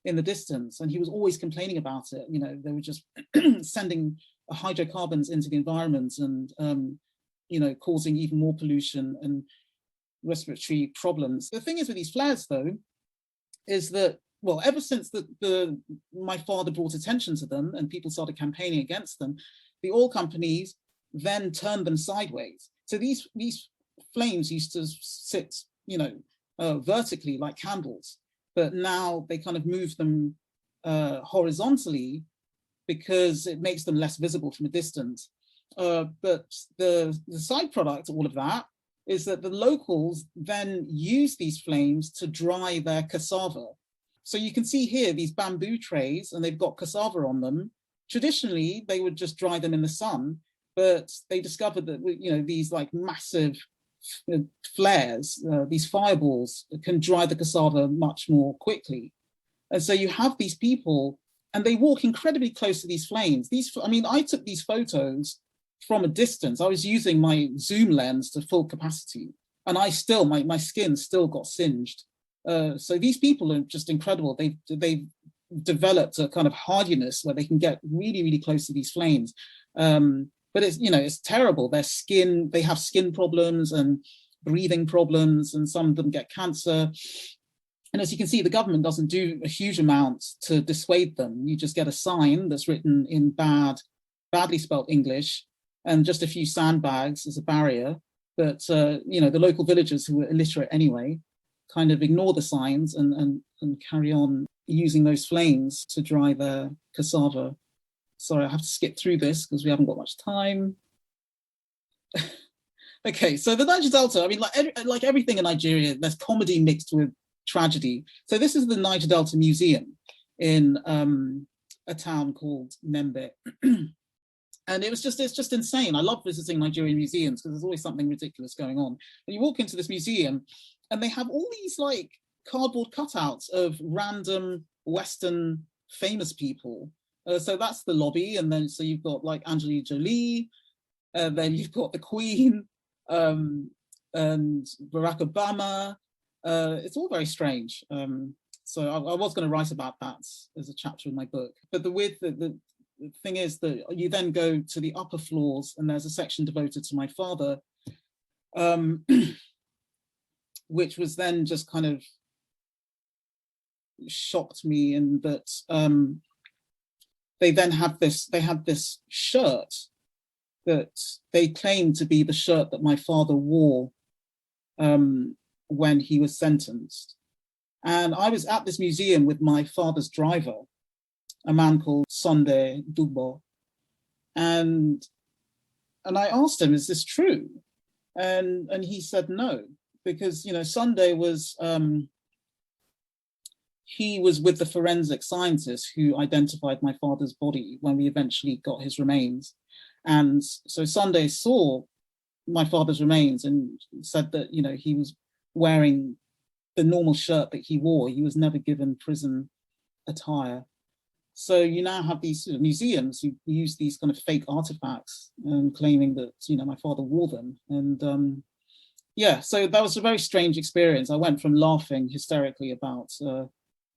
in the distance, and he was always complaining about it. They were just sending hydrocarbons into the environment and causing even more pollution and respiratory problems. The thing is with these flares, though, is that, well, ever since my father brought attention to them and people started campaigning against them, the oil companies then turned them sideways. So these flames used to sit, vertically like candles, but now they kind of move them horizontally because it makes them less visible from a distance. But the side product of all of that is that the locals then use these flames to dry their cassava. So you can see here these bamboo trays, and they've got cassava on them. Traditionally, they would just dry them in the sun, but they discovered that these like massive flares, these fireballs, can dry the cassava much more quickly. And so you have these people, and they walk incredibly close to these flames. I took these photos from a distance. I was using my zoom lens to full capacity, and my skin still got singed. So these people are just incredible. They've developed a kind of hardiness where they can get really, really close to these flames. But it's terrible. They have skin problems and breathing problems, and some of them get cancer. And as you can see, the government doesn't do a huge amount to dissuade them. You just get a sign that's written in badly spelled English, and just a few sandbags as a barrier. But the local villagers, who are illiterate anyway, kind of ignore the signs and carry on using those flames to dry their cassava. Sorry, I have to skip through this because we haven't got much time. Okay, so the Niger Delta, like everything in Nigeria, there's comedy mixed with tragedy. So this is the Niger Delta Museum in a town called Membe. And it's just insane. I love visiting Nigerian museums because there's always something ridiculous going on. And you walk into this museum and they have all these like cardboard cutouts of random Western famous people. So that's the lobby. And then so you've got like Angelina Jolie, then you've got the Queen, and Barack Obama. It's all very strange. So I was going to write about that as a chapter in my book. But the thing is that you then go to the upper floors, and there's a section devoted to my father, which was then just kind of shocked me in that they had this shirt that they claimed to be the shirt that my father wore when he was sentenced. And I was at this museum with my father's driver, a man called Sunday Dugbo. And I asked him, is this true? And he said no, because, you know, Sunday was, he was with the forensic scientist who identified my father's body when we eventually got his remains. And so Sunday saw my father's remains and said that, you know, he was wearing the normal shirt that he wore. He was never given prison attire. So you now have these sort of museums who use these kind of fake artifacts and claiming that, you know, my father wore them. And yeah, so that was a very strange experience. I went from laughing hysterically about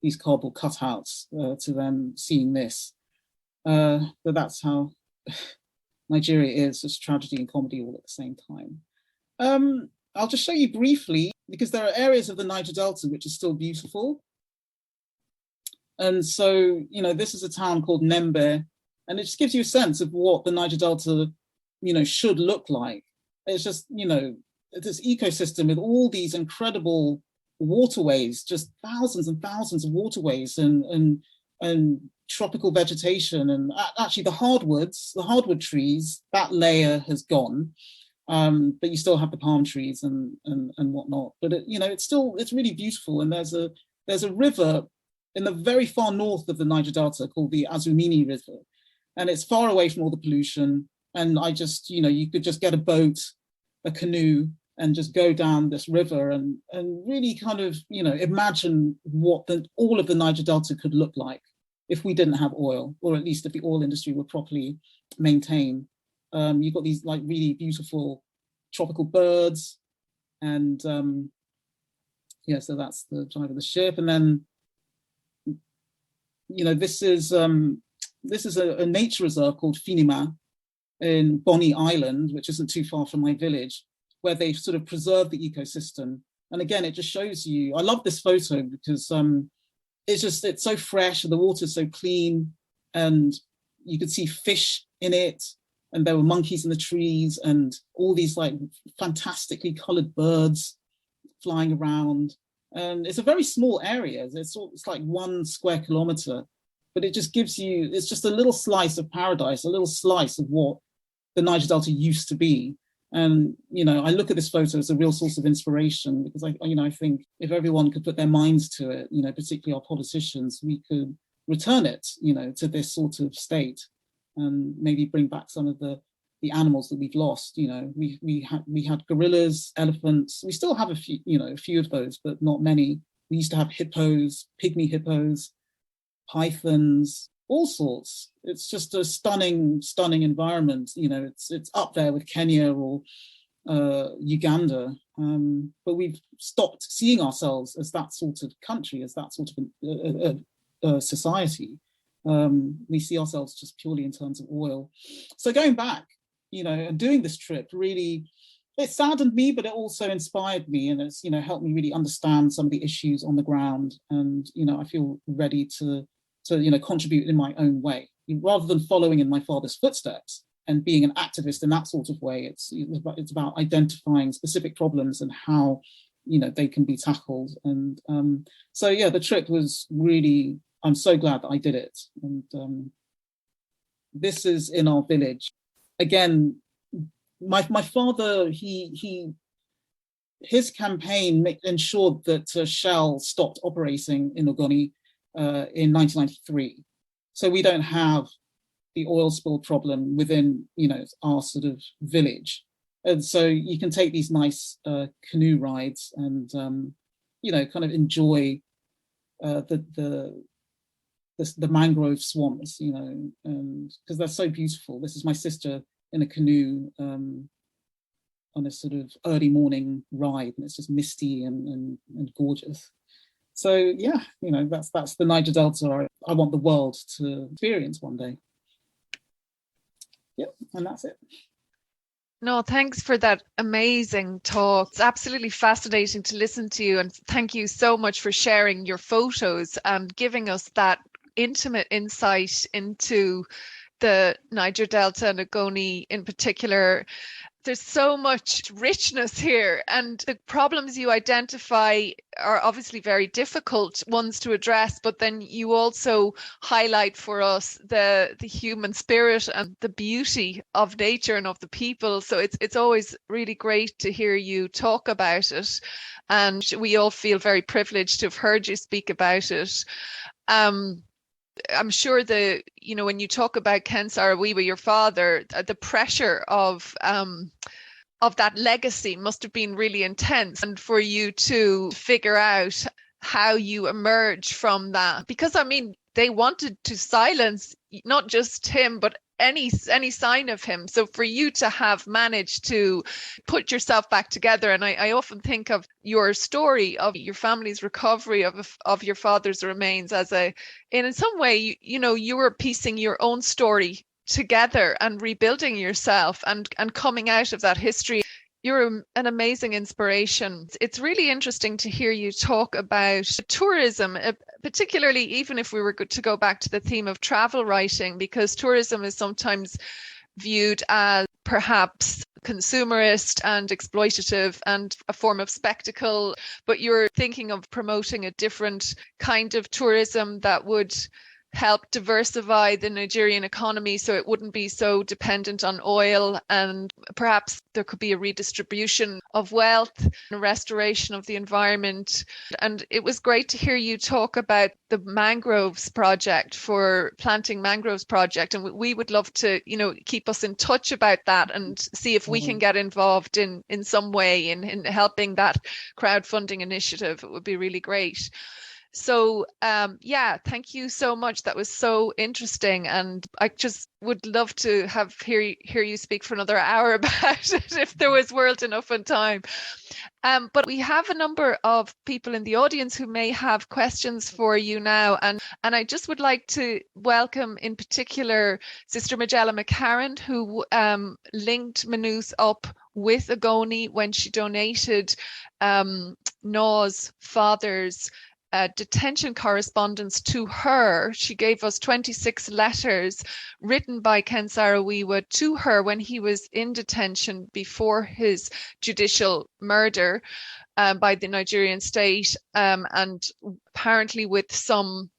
these cardboard cutouts to then seeing this. But that's how Nigeria is, just tragedy and comedy all at the same time. I'll just show you briefly, because there are areas of the Niger Delta which are still beautiful. And so, you know, this is a town called Nembe, and it just gives you a sense of what the Niger Delta, you know, should look like. It's just, you know, this ecosystem with all these incredible waterways, just thousands and thousands of waterways and tropical vegetation. And actually the hardwood trees, that layer has gone. But you still have the palm trees and whatnot. But it, you know, it's really beautiful. And there's a river in the very far north of the Niger Delta called the Azumini River, and it's far away from all the pollution. And I just, you know, you could just get a boat, a canoe, and just go down this river and really kind of, you know, imagine what all of the Niger Delta could look like if we didn't have oil, or at least if the oil industry were properly maintained. You've got these like really beautiful tropical birds, and yeah, so that's the drive of the ship. And then, you know, this is a nature reserve called Finima in Bonny Island, which isn't too far from my village, where they've sort of preserved the ecosystem. And again, it just shows you, I love this photo because it's so fresh and the water's so clean, and you could see fish in it, and there were monkeys in the trees and all these like fantastically colored birds flying around. And it's a very small area. It's like 1 square kilometer, but it just gives you, it's just a little slice of paradise, a little slice of what the Niger Delta used to be. And, you know, I look at this photo as a real source of inspiration, because I think if everyone could put their minds to it, you know, particularly our politicians, we could return it, you know, to this sort of state, and maybe bring back some of the animals that we've lost. You know, we had gorillas, elephants. We still have a few of those, but not many. We used to have hippos, pygmy hippos, pythons, all sorts. It's just a stunning environment. You know, it's up there with Kenya or Uganda. But we've stopped seeing ourselves as that sort of country, as that sort of society. We see ourselves just purely in terms of oil. So going back, you know, and doing this trip, really, it saddened me, but it also inspired me, and it's, you know, helped me really understand some of the issues on the ground. And, you know, I feel ready to you know, contribute in my own way, rather than following in my father's footsteps and being an activist in that sort of way. It's about identifying specific problems and how, you know, they can be tackled. And so yeah, the trip was really, I'm so glad that I did it. And this is in our village. Again, my father, his campaign ensured that Shell stopped operating in Ogoni in 1993. So we don't have the oil spill problem within, you know, our sort of village. And so you can take these nice canoe rides and, you know, kind of enjoy the mangrove swamps, you know, because they're so beautiful. This is my sister in a canoe on a sort of early morning ride, and it's just misty and gorgeous. So yeah, you know, that's the Niger Delta I want the world to experience one day. Yep, and that's it. No, thanks for that amazing talk. It's absolutely fascinating to listen to you, and thank you so much for sharing your photos and giving us that intimate insight into the Niger Delta and Ogoni in particular. There's so much richness here, and the problems you identify are obviously very difficult ones to address, but then you also highlight for us the human spirit and the beauty of nature and of the people. So it's always really great to hear you talk about it, and we all feel very privileged to have heard you speak about it. I'm sure when you talk about Ken Saro-Wiwa, your father, the pressure of that legacy must have been really intense, and for you to figure out how you emerge from that, because I mean, they wanted to silence not just him, but any sign of him. So for you to have managed to put yourself back together, and I often think of your story of your family's recovery of your father's remains as in some way, you were piecing your own story together and rebuilding yourself and coming out of that history. You're an amazing inspiration. It's really interesting to hear you talk about tourism, particularly even if we were to go back to the theme of travel writing, because tourism is sometimes viewed as perhaps consumerist and exploitative and a form of spectacle, but you're thinking of promoting a different kind of tourism that would help diversify the Nigerian economy so it wouldn't be so dependent on oil, and perhaps there could be a redistribution of wealth and restoration of the environment. And it was great to hear you talk about the mangroves project, for planting mangroves project, and we would love to keep us in touch about that and see if we can get involved in some way in helping that crowdfunding initiative. It would be really great. So thank you so much. That was so interesting, and I just would love to hear you speak for another hour about it if there was world enough and time. But we have a number of people in the audience who may have questions for you now, and I just would like to welcome in particular Sister Magella McCarran, who linked Maynooth up with Ogoni when she donated Noo's father's detention correspondence to her. She gave us 26 letters written by Ken Saro-Wiwa to her when he was in detention before his judicial murder by the Nigerian state, and apparently with some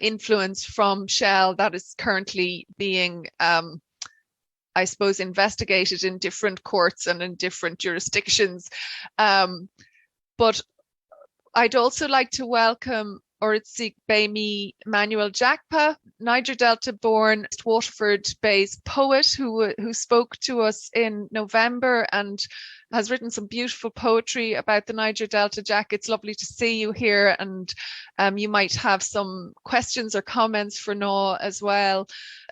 influence from Shell that is currently being I suppose investigated in different courts and in different jurisdictions. But I'd also like to welcome Oritsik Manuel Jakpa, Niger Delta born Waterford based poet who spoke to us in November and has written some beautiful poetry about the Niger Delta. Jack, it's lovely to see you here, and you might have some questions or comments for Noo as well.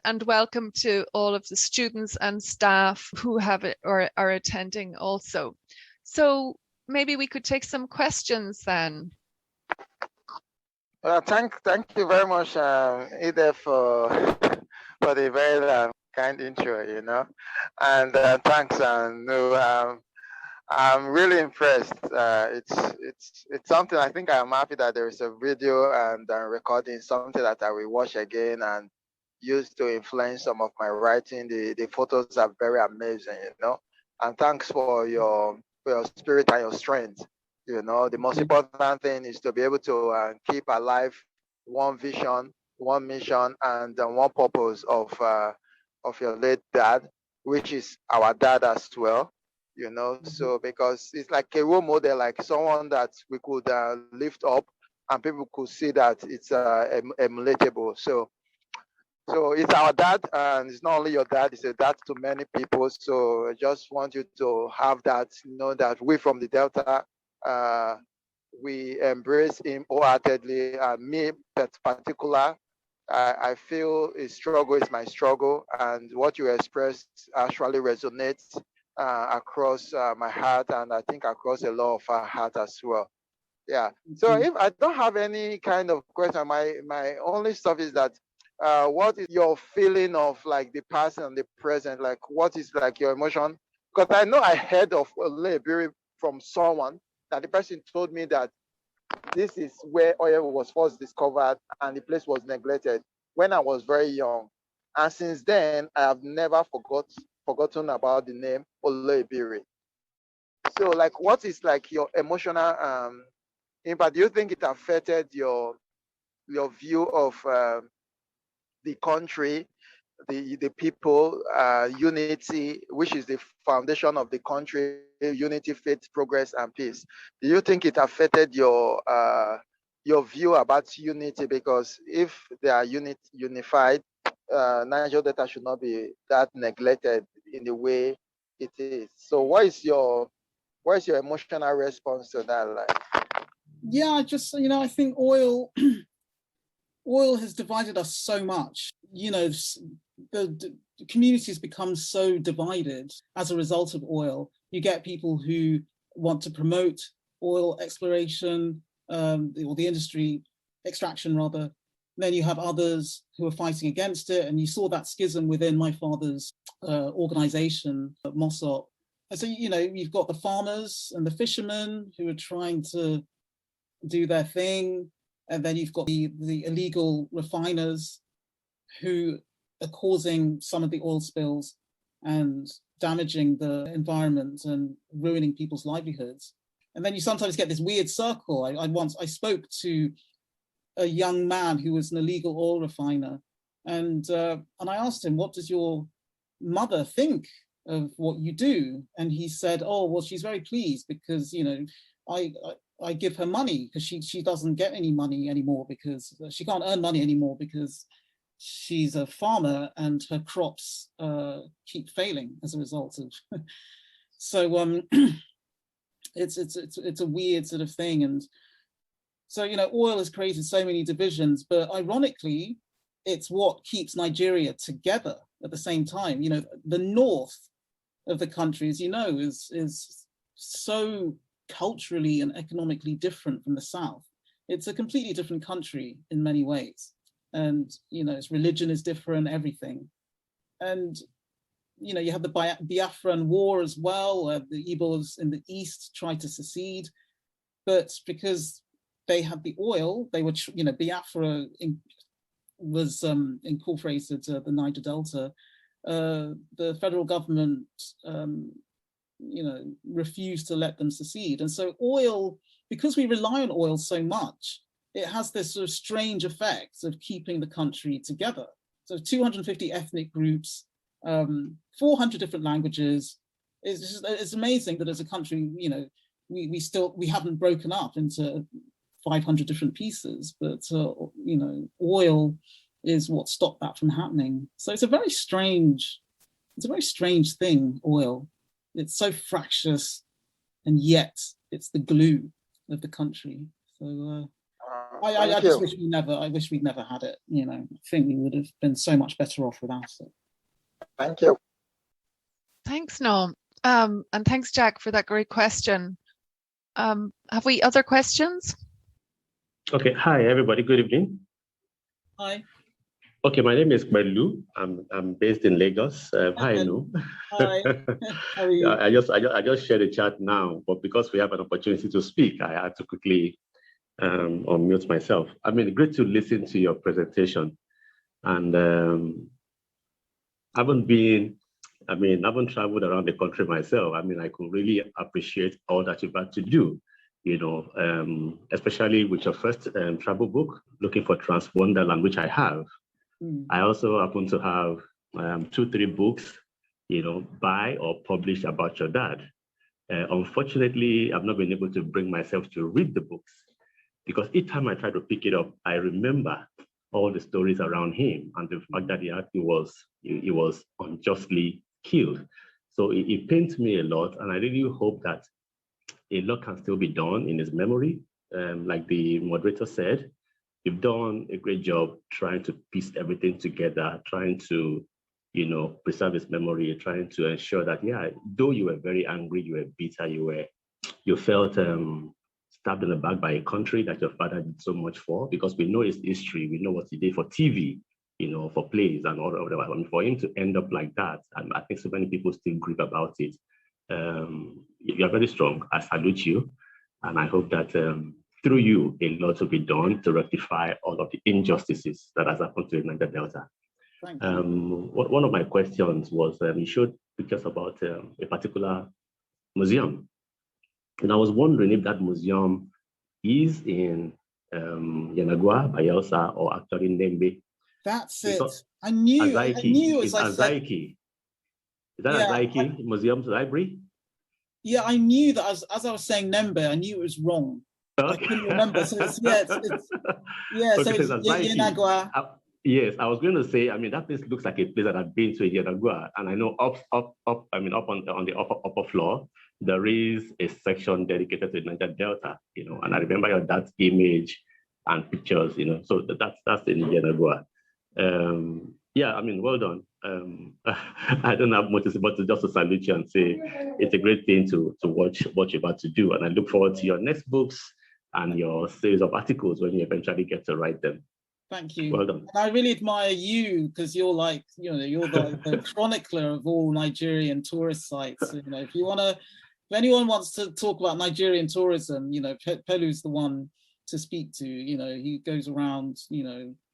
And welcome to all of the students and staff who have or are attending also. So maybe we could take some questions then. Well, thank you very much, Íde, for the very kind intro, and thanks, Noo. I'm really impressed. It's something. I think I'm happy that there is a video and recording, something that I will watch again and use to influence some of my writing. The photos are very amazing, and thanks for your spirit and your strength. The most important thing is to be able to keep alive one vision, one mission, and one purpose of your late dad, which is our dad as well. So because it's like a role model, like someone that we could lift up, and people could see that it's emulatable. So it's our dad, and it's not only your dad, it's a dad to many people. So I just want you to have that, that we from the Delta, we embrace him wholeheartedly. Me, in particular, I feel his struggle is my struggle, and what you expressed actually resonates across my heart, and I think across a lot of our heart as well. Yeah. So if I don't have any kind of question, my only stuff is that what is your feeling of like the past and the present? Like, what is like your emotion? Because I know I heard of Lebiri from someone that the person told me that this is where oil was first discovered and the place was neglected when I was very young. And since then, I have never forgot forgotten about the name Oloibiri. So, like, what is like your emotional impact? Do you think it affected your view of the country, the people, unity, which is the foundation of the country, unity, faith, progress, and peace? Do you think it affected your view about unity? Because if they are unified, Niger Delta should not be that neglected in the way it is. So, what is your emotional response to that? Like? Yeah, I think oil has divided us so much. The communities become so divided as a result of oil. You get people who want to promote oil exploration, or the industry extraction rather. Then you have others who are fighting against it, and you saw that schism within my father's organization, Mossop. And so you've got the farmers and the fishermen who are trying to do their thing, and then you've got the illegal refiners who are causing some of the oil spills and damaging the environment and ruining people's livelihoods. And then you sometimes get this weird circle. I spoke to a young man who was an illegal oil refiner, and I asked him, what does your mother think of what you do? And he said, oh, well, she's very pleased because, I give her money because she doesn't get any money anymore, because she can't earn money anymore because she's a farmer and her crops keep failing as a result of. So it's a weird sort of thing. And so, oil has created so many divisions, but ironically, it's what keeps Nigeria together at the same time. The north of the country, as you know, is so culturally and economically different from the south. It's a completely different country in many ways. And, its religion is different, everything. And, you have the Biafran War as well, where the Igbos in the east tried to secede. But because they had the oil, they were, Biafra was incorporated the Niger Delta. The federal government, refused to let them secede. And so oil, because we rely on oil so much, it has this sort of strange effect of keeping the country together. So 250 ethnic groups, 400 different languages. It's amazing that as a country, we haven't broken up into 500 different pieces, but oil is what stopped that from happening. So it's a very strange thing, oil. It's so fractious, and yet it's the glue of the country. So I just wish we'd never had it. I think we would have been so much better off without it. Thank you. Thanks, Noam. And thanks, Jack, for that great question. Have we other questions? Okay. Hi, everybody. Good evening. Hi. Okay, my name is Melu. I'm based in Lagos. Hi, Noo. Hi. How are you? I just shared the chat now, but because we have an opportunity to speak, I had to quickly unmute myself. I mean, great to listen to your presentation, and I haven't traveled around the country myself. I mean, I could really appreciate all that you've had to do. Especially with your first travel book, looking for Transwonderland, which I have. I also happen to have 2-3 books, by or published about your dad. Unfortunately, I've not been able to bring myself to read the books, because each time I try to pick it up, I remember all the stories around him and the fact that he was unjustly killed. So it pains me a lot, and I really hope that a lot can still be done in his memory. Like the moderator said, you've done a great job trying to piece everything together, trying to, preserve his memory, trying to ensure that, though you were very angry, you were bitter, you felt stabbed in the back by a country that your father did so much for, because we know his history, we know what he did for TV, for plays and all of that. I mean, for him to end up like that, and I think so many people still grieve about it. You're very strong. I salute you, and I hope that through you, a lot will be done to rectify all of the injustices that has happened to the Niger Delta. Thank you. One of my questions was you showed pictures about a particular museum. And I was wondering if that museum is in Yenagoa, Bayelsa, or actually Nembe. That's because it. I knew it was like Azaiki. Is that Azaiki Museum's library? Yeah, I knew that as I was saying Nembe, I knew it was wrong. Okay. I couldn't remember. So it's Yenagoa. Yes, I was going to say, I mean, that place looks like a place that I've been to in Yenagoa, and I know up on the upper floor, there is a section dedicated to the Niger Delta, and I remember that image and pictures, so that's in Yenagoa. Yeah, I mean, well done. I don't have much to say, but just to salute you and say it's a great thing to watch what you're about to do, and I look forward to your next books and your series of articles when you eventually get to write them. Thank you. Well done. I really admire you because you're like, you're the chronicler of all Nigerian tourist sites. If anyone wants to talk about Nigerian tourism, Pelu's the one to speak to. He goes around,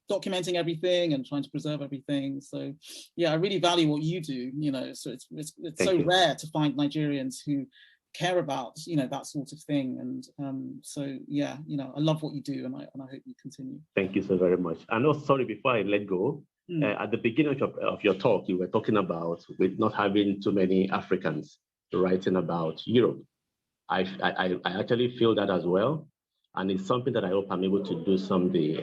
documenting everything and trying to preserve everything. So yeah, I really value what you do. So it's so rare to find Nigerians who care about that sort of thing, and so yeah, I love what you do, and I hope you continue. Thank you so very much. And also, sorry, before I let go, at the beginning of your talk, you were talking about with not having too many Africans writing about Europe. I actually feel that as well, and it's something that I hope I'm able to do someday.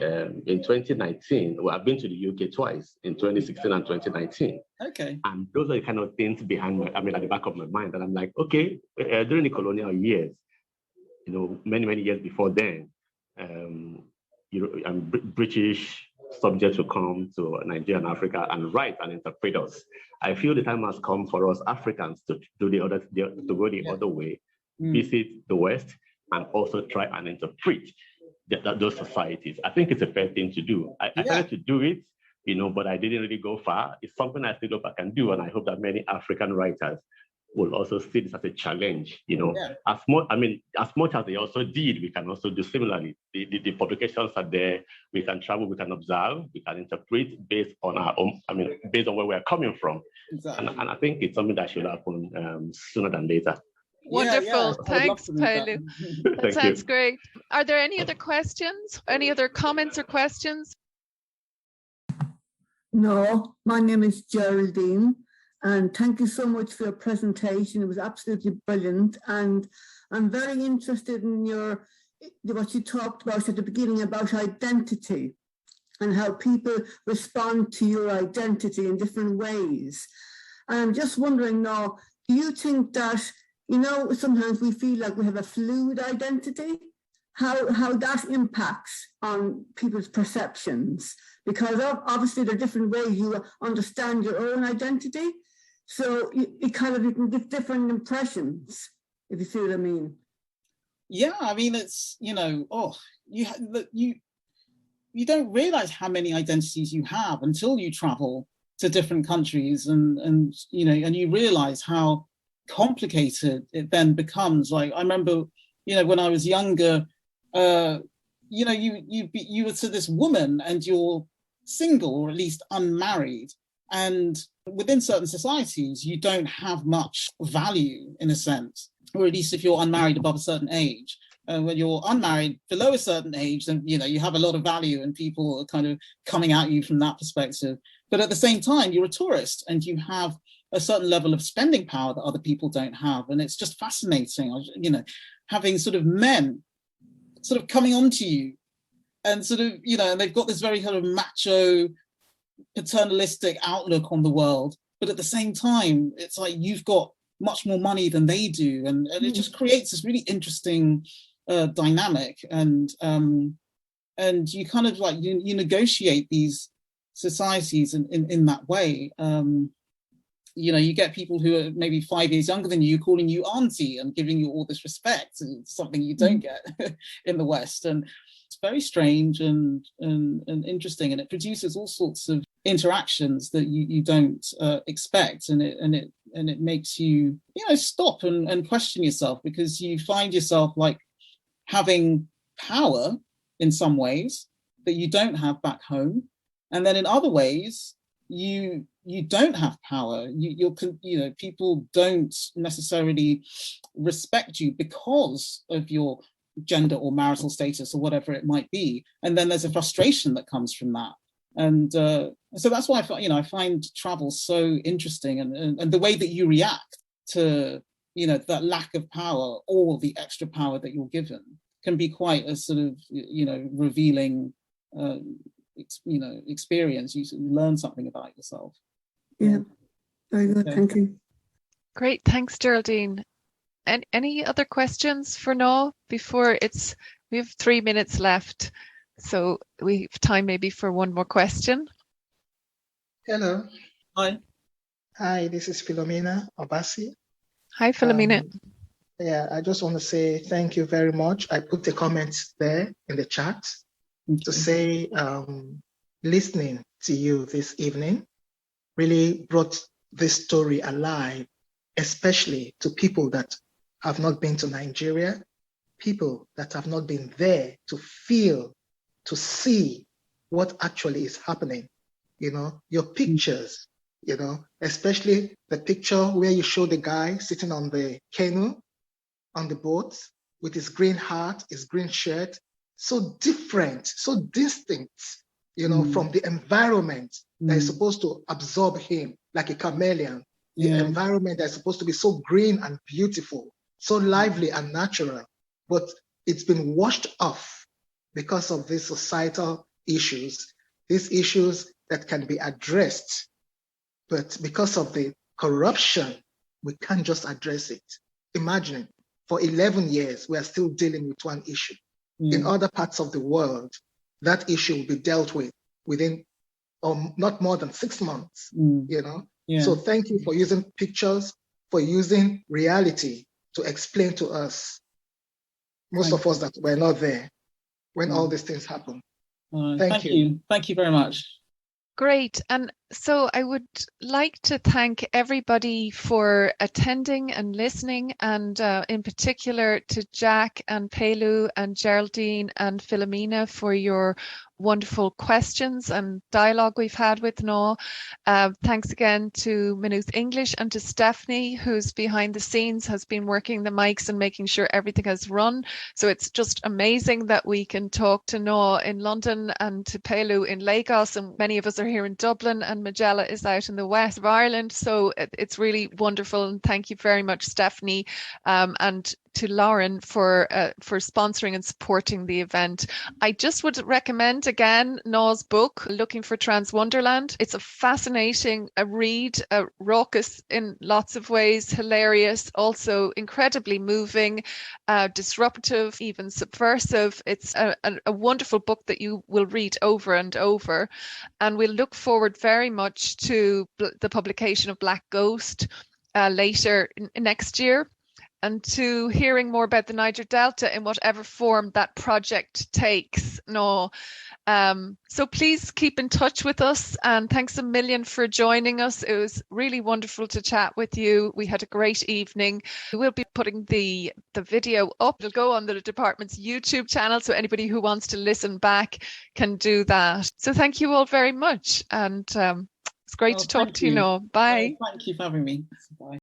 In 2019, well, I've been to the UK twice, in 2016 and 2019. Okay. And those are the kind of things behind at the back of my mind. And I'm like, okay, during the colonial years, many years before then, British subjects will come to Nigeria and Africa and write and interpret us. I feel the time has come for us Africans to go the other way, visit the West, and also try and interpret those societies. I think it's a fair thing to do. I tried to do it, but I didn't really go far. It's something I still hope I can do, and I hope that many African writers will also see this as a challenge. As much as they also did, we can also do similarly. The publications are there. We can travel, we can observe, we can interpret based on our own. Based on where we're coming from. Exactly. And I think it's something that should happen sooner than later. Wonderful. Thanks, Pelu. That sounds great. Are there any other questions? Any other comments or questions? No, my name is Geraldine, and thank you so much for your presentation. It was absolutely brilliant, and I'm very interested in what you talked about at the beginning about identity and how people respond to your identity in different ways. And I'm just wondering now, do you think that sometimes we feel like we have a fluid identity, how that impacts on people's perceptions? Because obviously there are different ways you understand your own identity. So you can give different impressions, if you see what I mean. Yeah, it's, you don't realize how many identities you have until you travel to different countries and you realize how complicated it then becomes. Like I remember, when I was younger, you were to this woman and you're single or at least unmarried, and within certain societies you don't have much value in a sense, or at least if you're unmarried above a certain age. When you're unmarried below a certain age, then you have a lot of value and people are kind of coming at you from that perspective. But at the same time, you're a tourist and you have a certain level of spending power that other people don't have. And it's just fascinating, having sort of men sort of coming onto you and sort of, and they've got this very kind of macho, paternalistic outlook on the world. But at the same time, it's like you've got much more money than they do. And it just creates this really interesting dynamic. And you kind of like, you negotiate these societies in that way. You get people who are maybe 5 years younger than you calling you auntie and giving you all this respect, and something you don't get in the West. And it's very strange and interesting, and it produces all sorts of interactions that you don't expect, and it makes you stop and question yourself, because you find yourself like having power in some ways that you don't have back home, and then in other ways you don't have power. People don't necessarily respect you because of your gender or marital status or whatever it might be. And then there's a frustration that comes from that. And so that's why I find travel so interesting, and the way that you react to that lack of power or the extra power that you're given can be quite a sort of revealing experience. You learn something about yourself. Yeah, very good. Okay. Thank you. Great, thanks, Geraldine. And any other questions for Noo before we have 3 minutes left, so we have time maybe for one more question. Hello. Hi, this is Philomena Obasi. Hi, Philomena. I just want to say thank you very much. I put the comments there in the chat to say listening to you this evening really brought this story alive, especially to people that have not been to Nigeria, people that have not been there to feel, to see what actually is happening. Your pictures, especially the picture where you show the guy sitting on the canoe on the boat with his green hat, his green shirt, so different, so distinct, from the environment that is supposed to absorb him like a chameleon, the environment that's supposed to be so green and beautiful, so lively and natural, but it's been washed off because of these societal issues, these issues that can be addressed, but because of the corruption, we can't just address it. Imagine, for 11 years, we are still dealing with one issue. In other parts of the world, that issue will be dealt with within not more than 6 months, So thank you for using pictures, for using reality to explain to us, most of us that were not there when all these things happen. Thank you. Thank you very much. Great. And so I would like to thank everybody for attending and listening, and in particular to Jack and Pelu and Geraldine and Philomena for your wonderful questions and dialogue we've had with Noo. Thanks again to Maynooth English and to Stephanie, who's behind the scenes, has been working the mics and making sure everything has run. So it's just amazing that we can talk to Noo in London and to Pelu in Lagos, and many of us are here in Dublin, and Magella is out in the west of Ireland. So it's really wonderful, and thank you very much, Stephanie, and to Lauren for sponsoring and supporting the event. I just would recommend again Noo's book, Looking for Transwonderland. It's a fascinating read, raucous in lots of ways, hilarious, also incredibly moving, disruptive, even subversive. It's a wonderful book that you will read over and over. And we'll look forward very much to the publication of Black Ghost later next year, and to hearing more about the Niger Delta in whatever form that project takes. So please keep in touch with us, and thanks a million for joining us. It was really wonderful to chat with you. We had a great evening. We'll be putting the video up. It'll go on the department's YouTube channel, so anybody who wants to listen back can do that. So thank you all very much, and it's great to talk to you, Noo. Bye. Thank you for having me. Bye.